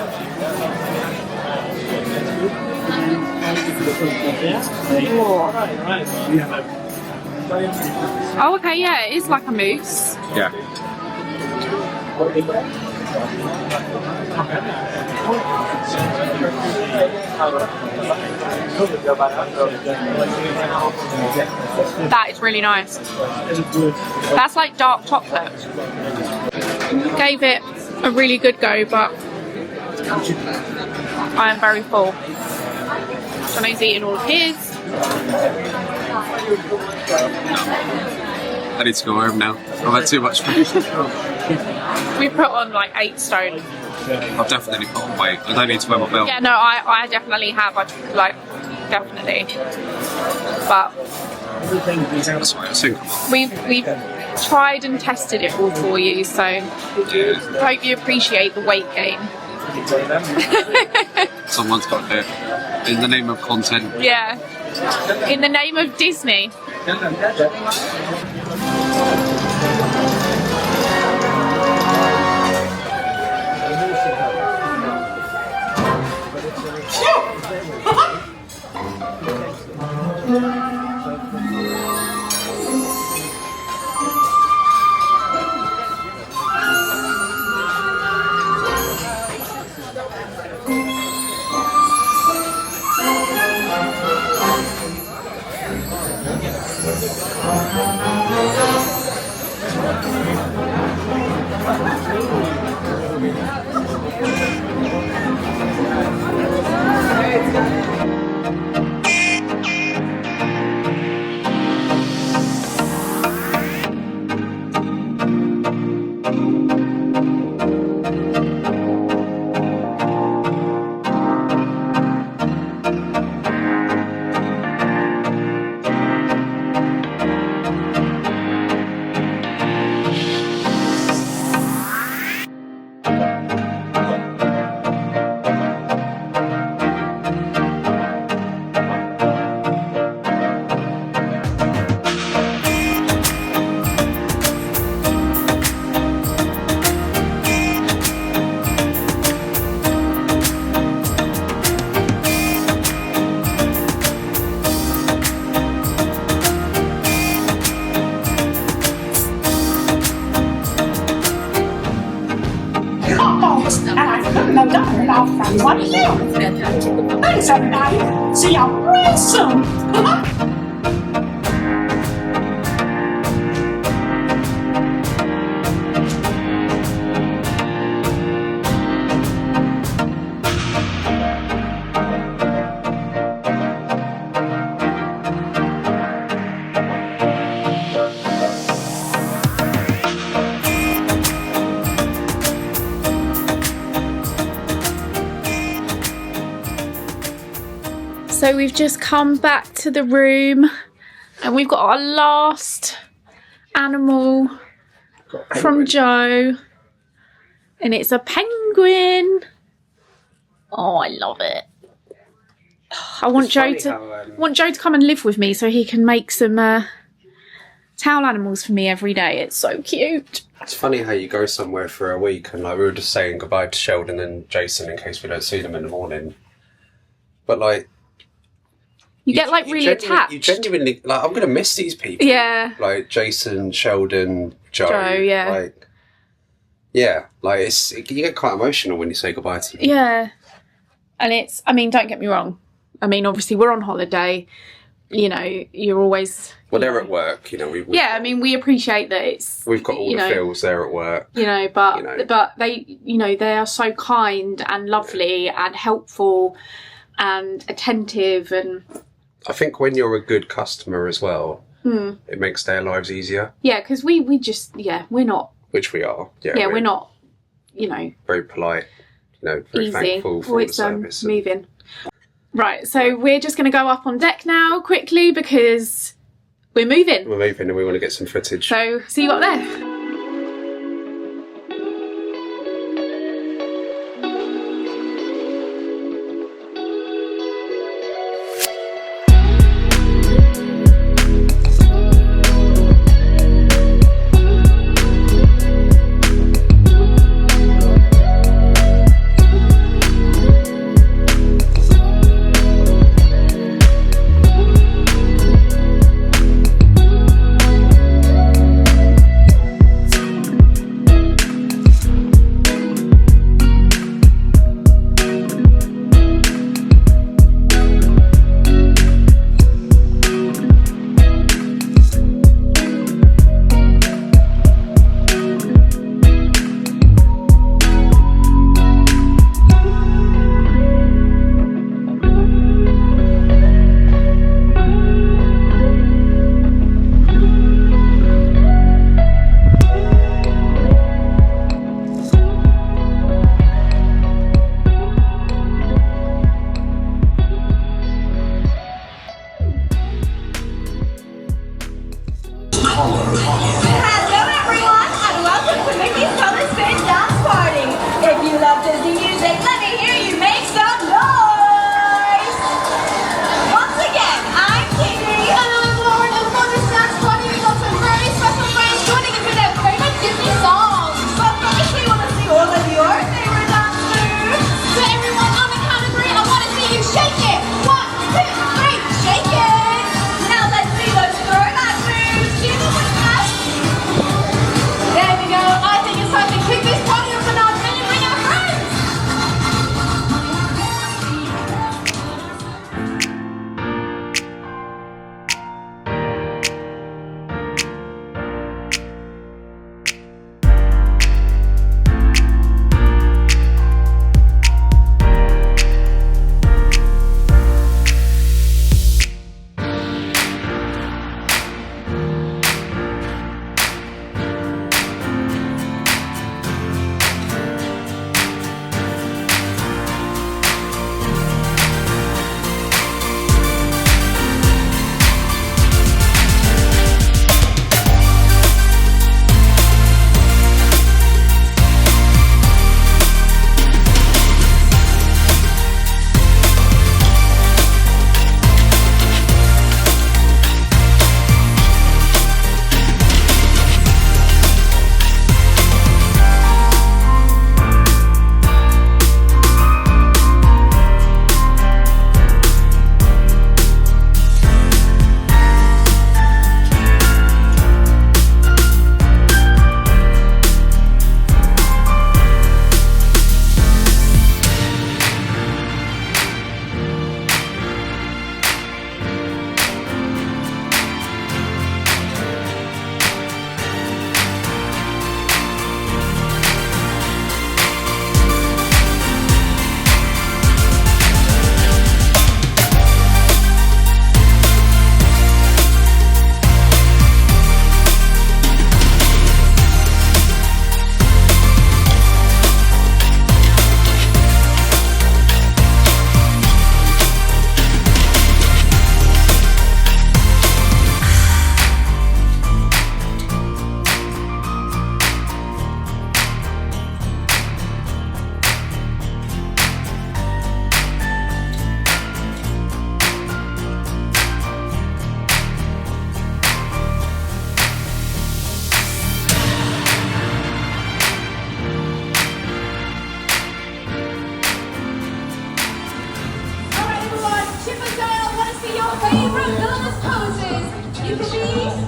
Oh, okay, yeah, it is like a mousse.
Yeah.
That is really nice. That's like dark chocolate. Gave it a really good go, but I am very full. Jono's eating all of his.
I need to go home now. I've had too much food.
We put on like 8 stone.
I've definitely put on weight. I don't need to wear my belt.
Yeah, no, I definitely have. Definitely. But
That's right, I think.
we've tried and tested it all for you, so
Yeah.
hope you appreciate the weight gain.
Someone's got to do it. In the name of content.
Yeah. In the name of Disney.
And I couldn't have done it without friends like you. Thanks, everybody. See y'all real soon.
So we've just come back to the room And we've got our last animal from Joe. And it's a penguin. Oh, I love it. I want Joe to come and live with me so he can make some towel animals for me every day. It's so cute.
It's funny how you go somewhere for a week and like we were just saying goodbye to Sheldon and Jason in case we don't see them in the morning. But like
you get like really attached.
You genuinely like I'm gonna miss these people.
Yeah.
Like Jason, Sheldon, Joe.
Yeah.
Like yeah, like you get quite emotional when you say goodbye to them.
Yeah. And it's, I mean, don't get me wrong. I mean, obviously we're on holiday. You know, you're always...
Well, they're at work, you know.
I mean, we appreciate that it's...
We've got all the feels there at work.
You know, but they, you know, they are so kind and lovely and helpful and attentive and...
I think when you're a good customer as well, it makes their lives easier.
Yeah, because we just, we're not...
Which we are.
Yeah, we're not, you know...
Very polite, you know, very thankful for all the service.
Moving. Right, so we're just going to go up on deck now quickly because we're moving.
We're moving and we want to get some footage.
So, see you up there.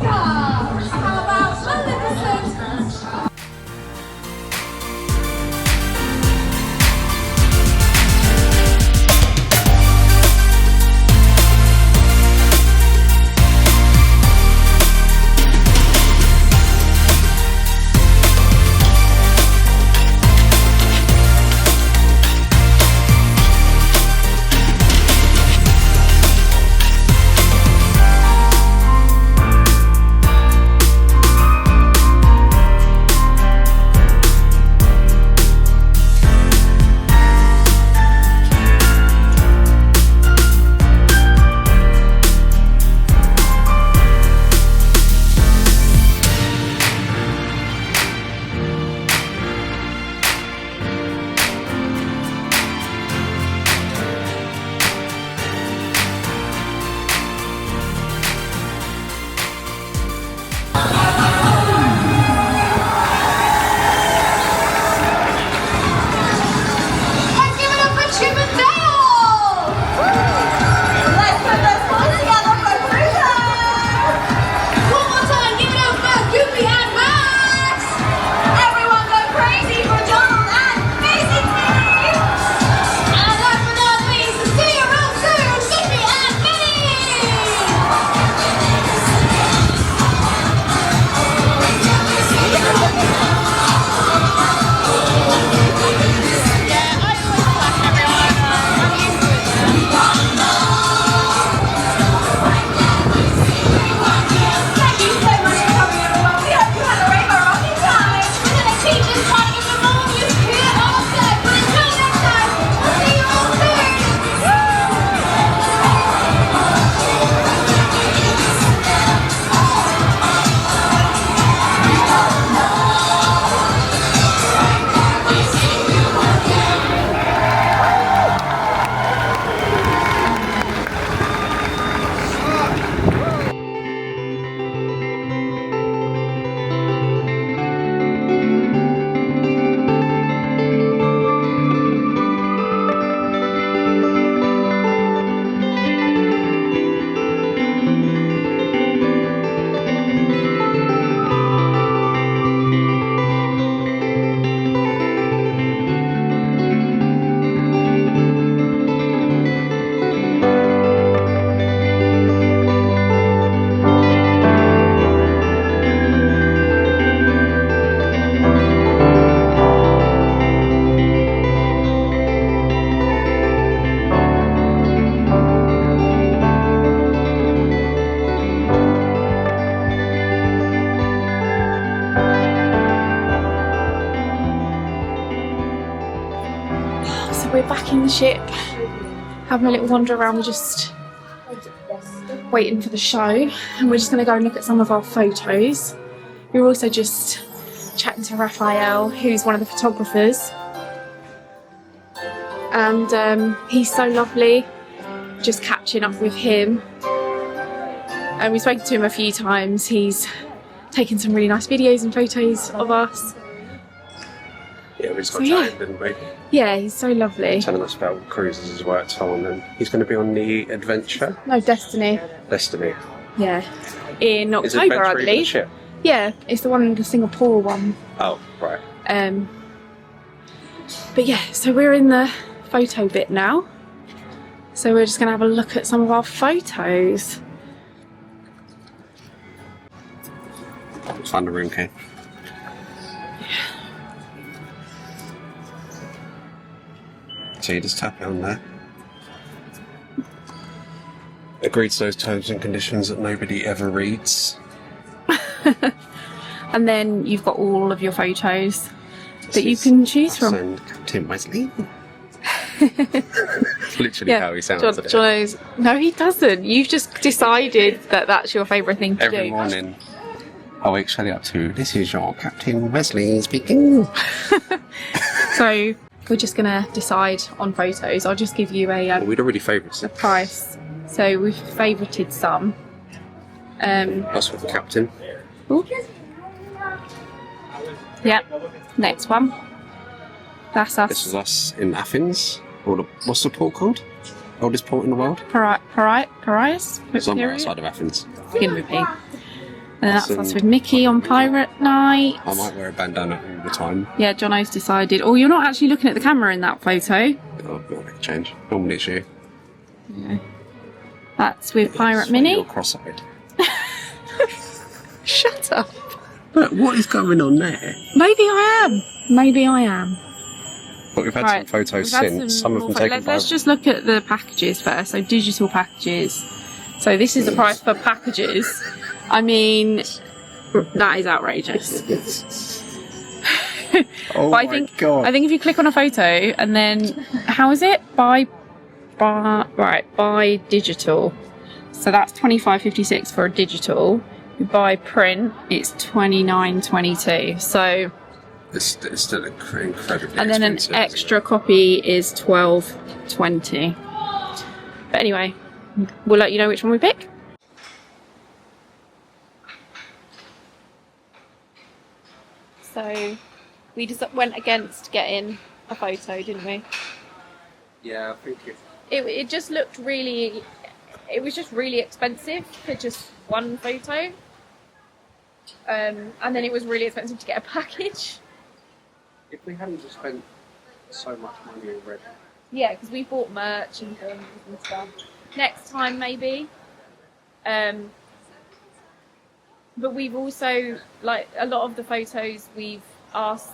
How about magnificent?
We're back in the ship, having a little wander around. We're just waiting for the show, and we're just going to go and look at some of our photos. We're also just chatting to Raphael, who's one of the photographers, and he's so lovely. Just catching up with him, and we've spoken to him a few times. He's taken some really nice videos and photos of us.
Yeah, we just got chatting, didn't we?
Yeah, he's so lovely.
Telling us about cruises he's worked on, and he's going to be on the Adventure.
No, Destiny.
Destiny.
Yeah, in
Is
October, I
Adventure even a
believe.
ship?
Yeah, it's the Singapore one.
Oh, right.
But yeah, so we're in the photo bit now. So we're just going to have a look at some of our photos.
Find the room key. So you just tap it on there. Agreed to those terms and conditions that nobody ever reads.
And then you've got all of your photos that you can choose from.
And Captain Wesley. Literally how he sounds.
Jono's, no, he doesn't. You've just decided that that's your favourite thing to do.
Every morning. I wake Shelley up to, this is your Captain Wesley speaking.
So we're just going to decide on photos. I'll just give you
Well, we'd already favoured
a price. So we've favourited some.
Us with the Captain.
Ooh. Yep. Next one. That's us.
This is us in Athens. What's the port called? Oldest port in the world?
Piraeus?
Somewhere outside of Athens.
Begin with P. And that's
Awesome.
us with Mickey on Pirate Night.
I might wear a bandana all the time.
Yeah, Jono's decided. Oh, you're not actually looking at the camera in that photo.
Oh, I'll make a change. Normally it's you.
Yeah. That's with Pirate Minnie.
You're cross-eyed.
Shut up.
But what is going on there?
Maybe I am. Maybe I am.
But we've had some photos
we've had
since. Some of them taken by...
Let's just look at the packages first. So digital packages. So this is the price for packages. I mean, that is outrageous.
Oh
but
my God.
I think if you click on a photo and then, how is it? Buy digital. So that's $25.56 for a digital. You buy print, it's $29.22. So
It's still incredibly
and then
expensive.
an extra copy is $12.20. But anyway, we'll let you know which one we pick. So we just went against getting a photo, didn't we?
Yeah, I think
It just looked really, it was just really expensive for just one photo. And then it was really expensive to get a package.
if we hadn't just spent so much money already.
Yeah, because we bought merch and things and stuff. Next time maybe. But we've also, like, a lot of the photos we've asked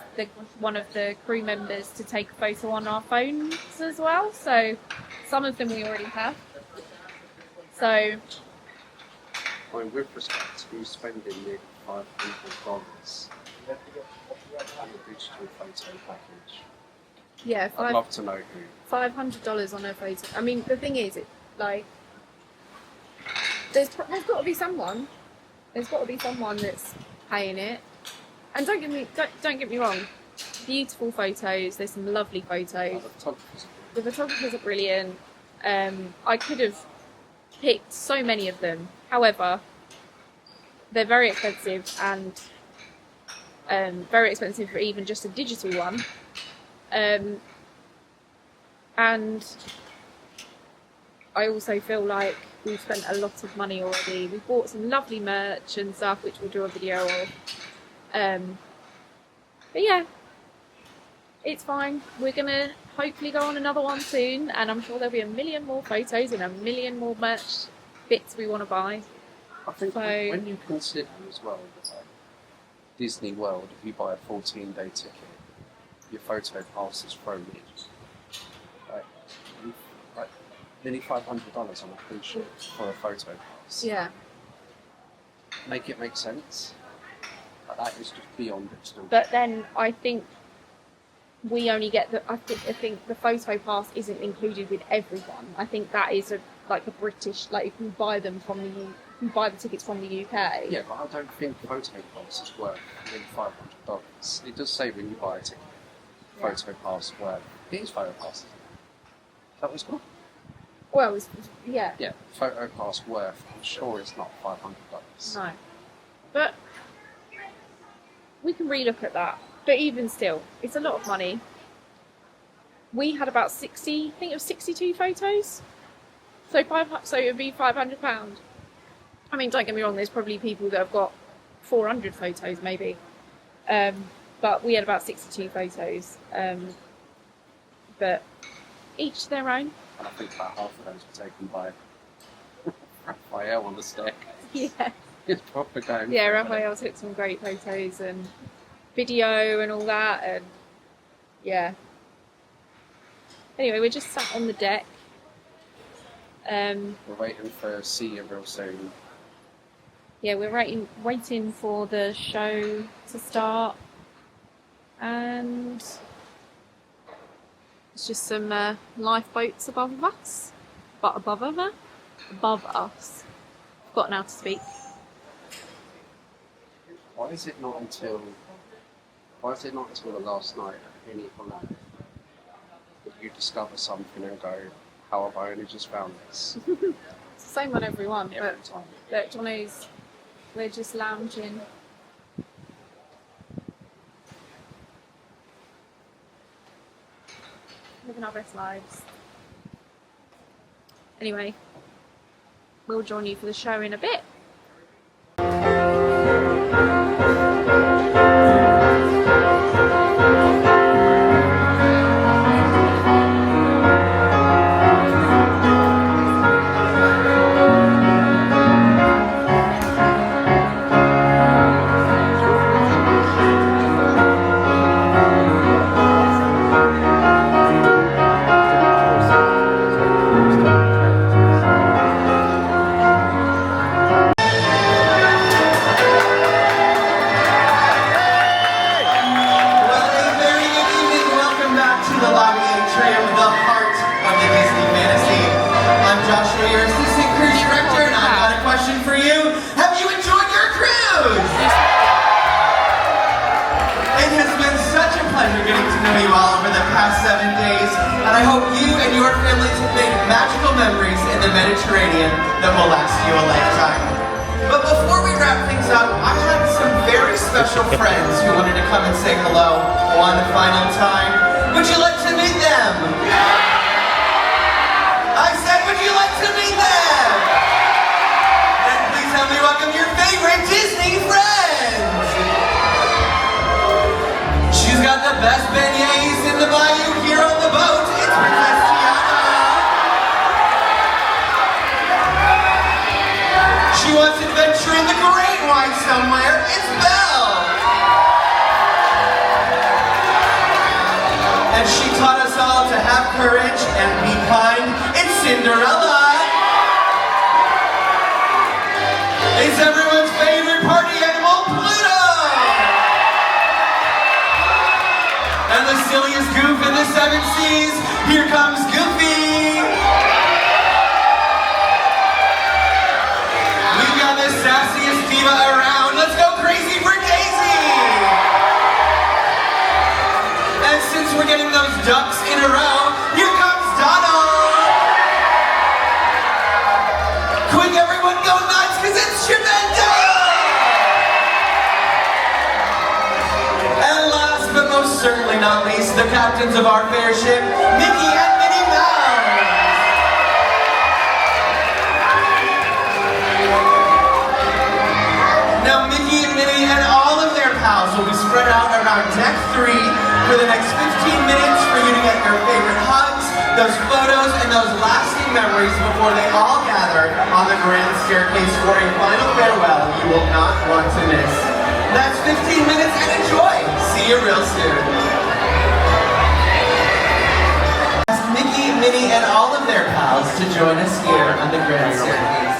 one of the crew members to take a photo on our phones as well. So some of them we already have. So
I mean, with respect to spending nearly $500 on a digital photo package,
yeah,
I'd love to know who.
$500 on a photo. I mean, the thing is, it like there's got to be someone. There's got to be someone that's paying it. And don't get me wrong. Beautiful photos. There's some lovely photos. The photographers are brilliant. I could have picked so many of them. However, they're very expensive and very expensive for even just a digital one. And I also feel like we've spent a lot of money already. We've bought some lovely merch and stuff, which we'll do a video of. But yeah, it's fine. We're gonna hopefully go on another one soon, and I'm sure there'll be a million more photos and a million more merch bits we want to buy.
I think
So,
when you consider as well, like Disney World, if you buy a 14-day ticket, your photo pass is thrown in. Like nearly $500 on a cruise ship for a photo pass.
yeah.
Make it make sense. Like, that is just beyond it still.
But then I think we only get I think the photo pass isn't included with everyone. I think that is a British, like, if you buy them from you buy the tickets from the UK.
Yeah, but I don't think photo pass is worth nearly $500. It does say when you buy a ticket, photo pass worth. It is photo pass. Is that what it's called?
Well, yeah.
Yeah, photo pass worth. I'm sure it's not $500.
No. But we can relook at that. But even still, it's a lot of money. We had about 60, I think it was 62 photos. So it would be £500. I mean, don't get me wrong, there's probably people that have got 400 photos maybe. But we had about 62 photos. But each their own.
And I think about half of those were taken by Raphael on the staircase.
Yeah.
It's proper going.
Yeah, Raphael took some great photos and video and all that, and yeah. Anyway, we're just sat on the deck.
We're waiting for Sia real soon.
Yeah, we're waiting for the show to start, and it's just some lifeboats above us, but above us. Forgotten how to speak.
Why is it not until the last night at any holiday that you discover something and go, how have I only just found this?
It's the same on every one,
Every
but
time.
look, Johnny's, we're just lounging. Living our best lives. Anyway, we'll join you for the show in a bit.
the Mediterranean that will last you a lifetime. But before we wrap things up, I had some very special friends who wanted to come and say hello one final time. Would you like to meet them? I said, would you like to meet them? Then please help me welcome your favorite Disney friends. She's got the best beignets in the bayou here on the boat. It's Princess Tiana. She wants adventure in the Great White somewhere. It's Belle. And she taught us all to have courage and be kind. It's Cinderella. It's everyone's favorite party animal, Pluto. And the silliest goof in the 7 seas, here comes Goofy. We've got the sassiest diva around. Let's go crazy for Daisy. And since we're getting those ducks in a row, here comes Donald. Quick, everyone go nuts, because it's Tremendous. And last but most certainly not least, the captains of our fair ship, Mickey and Minnie Mouse. Now Mickey and Minnie and all of their pals will be spread out around deck 3 for the next 15 minutes for you to get your favorite hugs, those photos, and those lasting memories before they all gather on the grand staircase for a final farewell you will not want to miss. That's 15 minutes and enjoy! See you real soon. Ask Mickey, Minnie, and all of their pals to join us here on the grand staircase.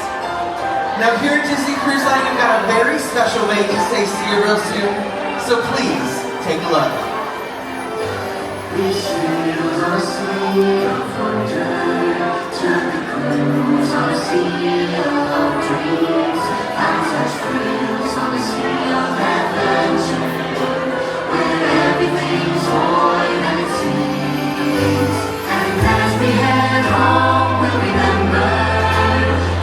Now here at Disney Cruise Line, we've got a very special way to say see you real soon, so please take a look.
We sail a sea of wonder, turn the cruise on a sea of dreams, and such thrills on a sea of adventure, where everything's more than it seems. And as we head home, we'll remember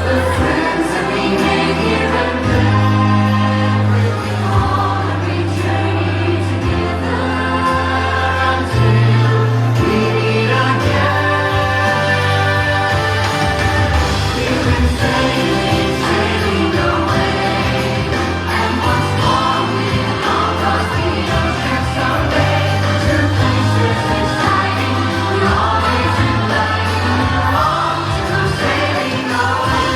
the friends that we made here and there. We'll be on every journey together until we meet again. We've been sailing away, and once more we'll all cross the ocean someday to places exciting. We're always inviting you all to go sailing away.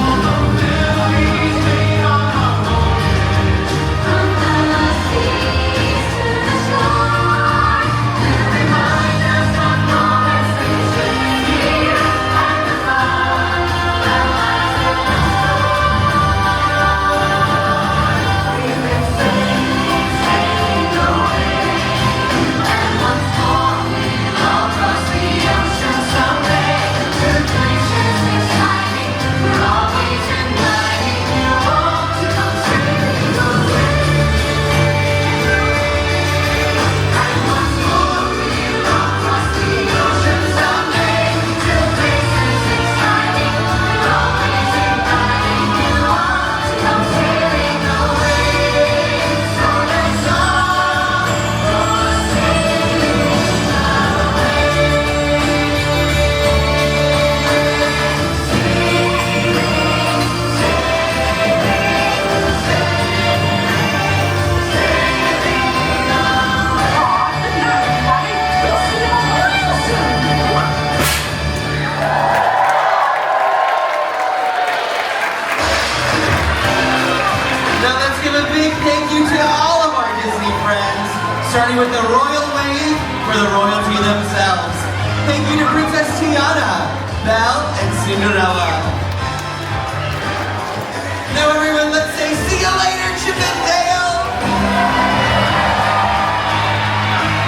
Although we'll be staying on our voyage from the seas to the shore, we'll remind us of moments we shared here and the fun that lies in store. We've been sailing away, and once more we'll all cross the ocean someday to places exciting. We're always inviting you all to come sailing away. And once more we'll all cross the ocean someday to places exciting. We're always inviting you all to come sailing away. So let's all go sailing
Now let's give a big thank you to all of our Disney friends, starting with the royal wave for the royalty themselves. Thank you to Princess Tiana, Belle, and Cinderella. Now everyone, let's say see you later, Chip and Dale!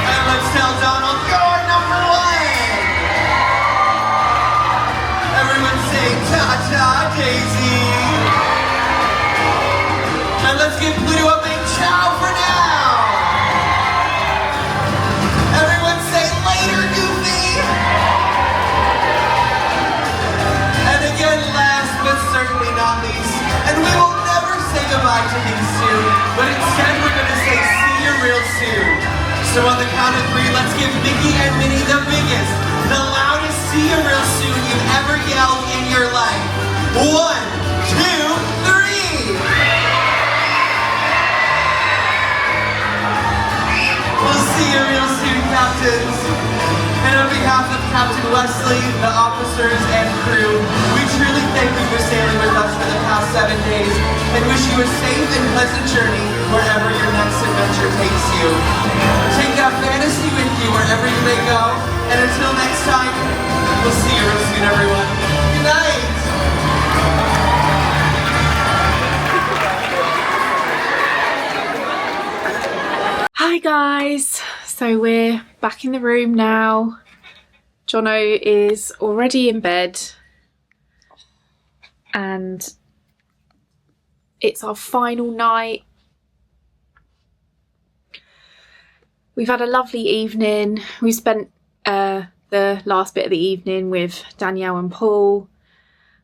And let's tell Donald you're number 1! Everyone say ta-ta, Daisy! And let's give Pluto a big ciao for now! Everyone say later, Goofy! fondlies, and we will never say goodbye to these soon, but instead we're going to say see you real soon. So on the count of 3, let's give Mickey and Minnie the biggest, the loudest see you real soon you've ever yelled in your life. 1, 2, 3! We'll see you real soon, Captains. And on behalf of Captain Wesley, the officers, and crew, we truly thank you for sailing with us for the past 7 days and wish you a safe and pleasant journey wherever your next adventure takes you. Take that fantasy with you wherever you may go, and until next time, we'll see you real soon, everyone. Good night!
Hi guys, so we're back in the room now. Jono is already in bed and it's our final night. We've had a lovely evening. We spent the last bit of the evening with Danielle and Paul,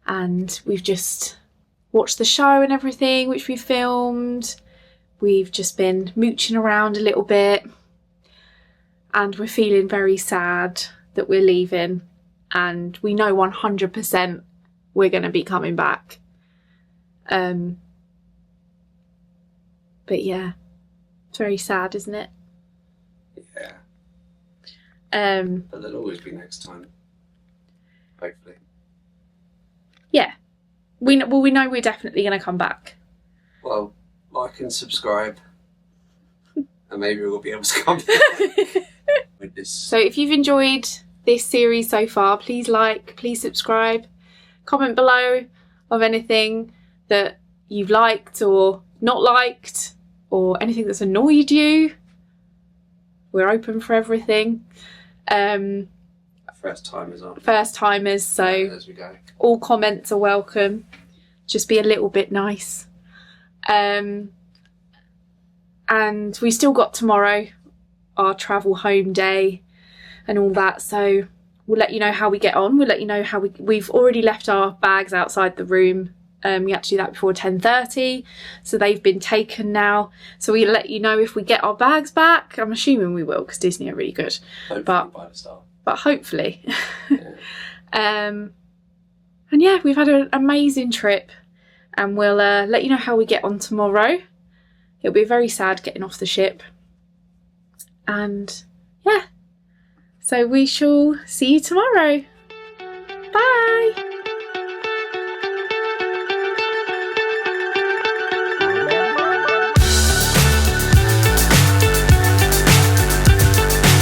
and we've just watched the show and everything which we filmed. We've just been mooching around a little bit and we're feeling very sad that we're leaving, and we know 100% we're going to be coming back. But yeah, it's very sad, isn't it?
Yeah. But there'll always be next time. Hopefully.
Yeah. We know we're definitely going to come back.
Well, like and subscribe, and maybe we'll be able to come back with this.
So if you've enjoyed this series so far, please like, please subscribe, comment below of anything that you've liked or not liked, or anything that's annoyed you. We're open for everything.
First timers,
so
as we go.
All comments are welcome. Just be a little bit nice. And we still got tomorrow, our travel home day and all that, so we'll let you know how we get on. We'll let you know how we've already left our bags outside the room. We had to do that before 10:30, so they've been taken now, so we'll let you know if we get our bags back. I'm assuming we will, because Disney are really good.
Hopefully by the start.
But hopefully.
Yeah.
And yeah, we've had an amazing trip, and we'll let you know how we get on tomorrow. It'll be very sad getting off the ship. And yeah, so we shall see you tomorrow. Bye!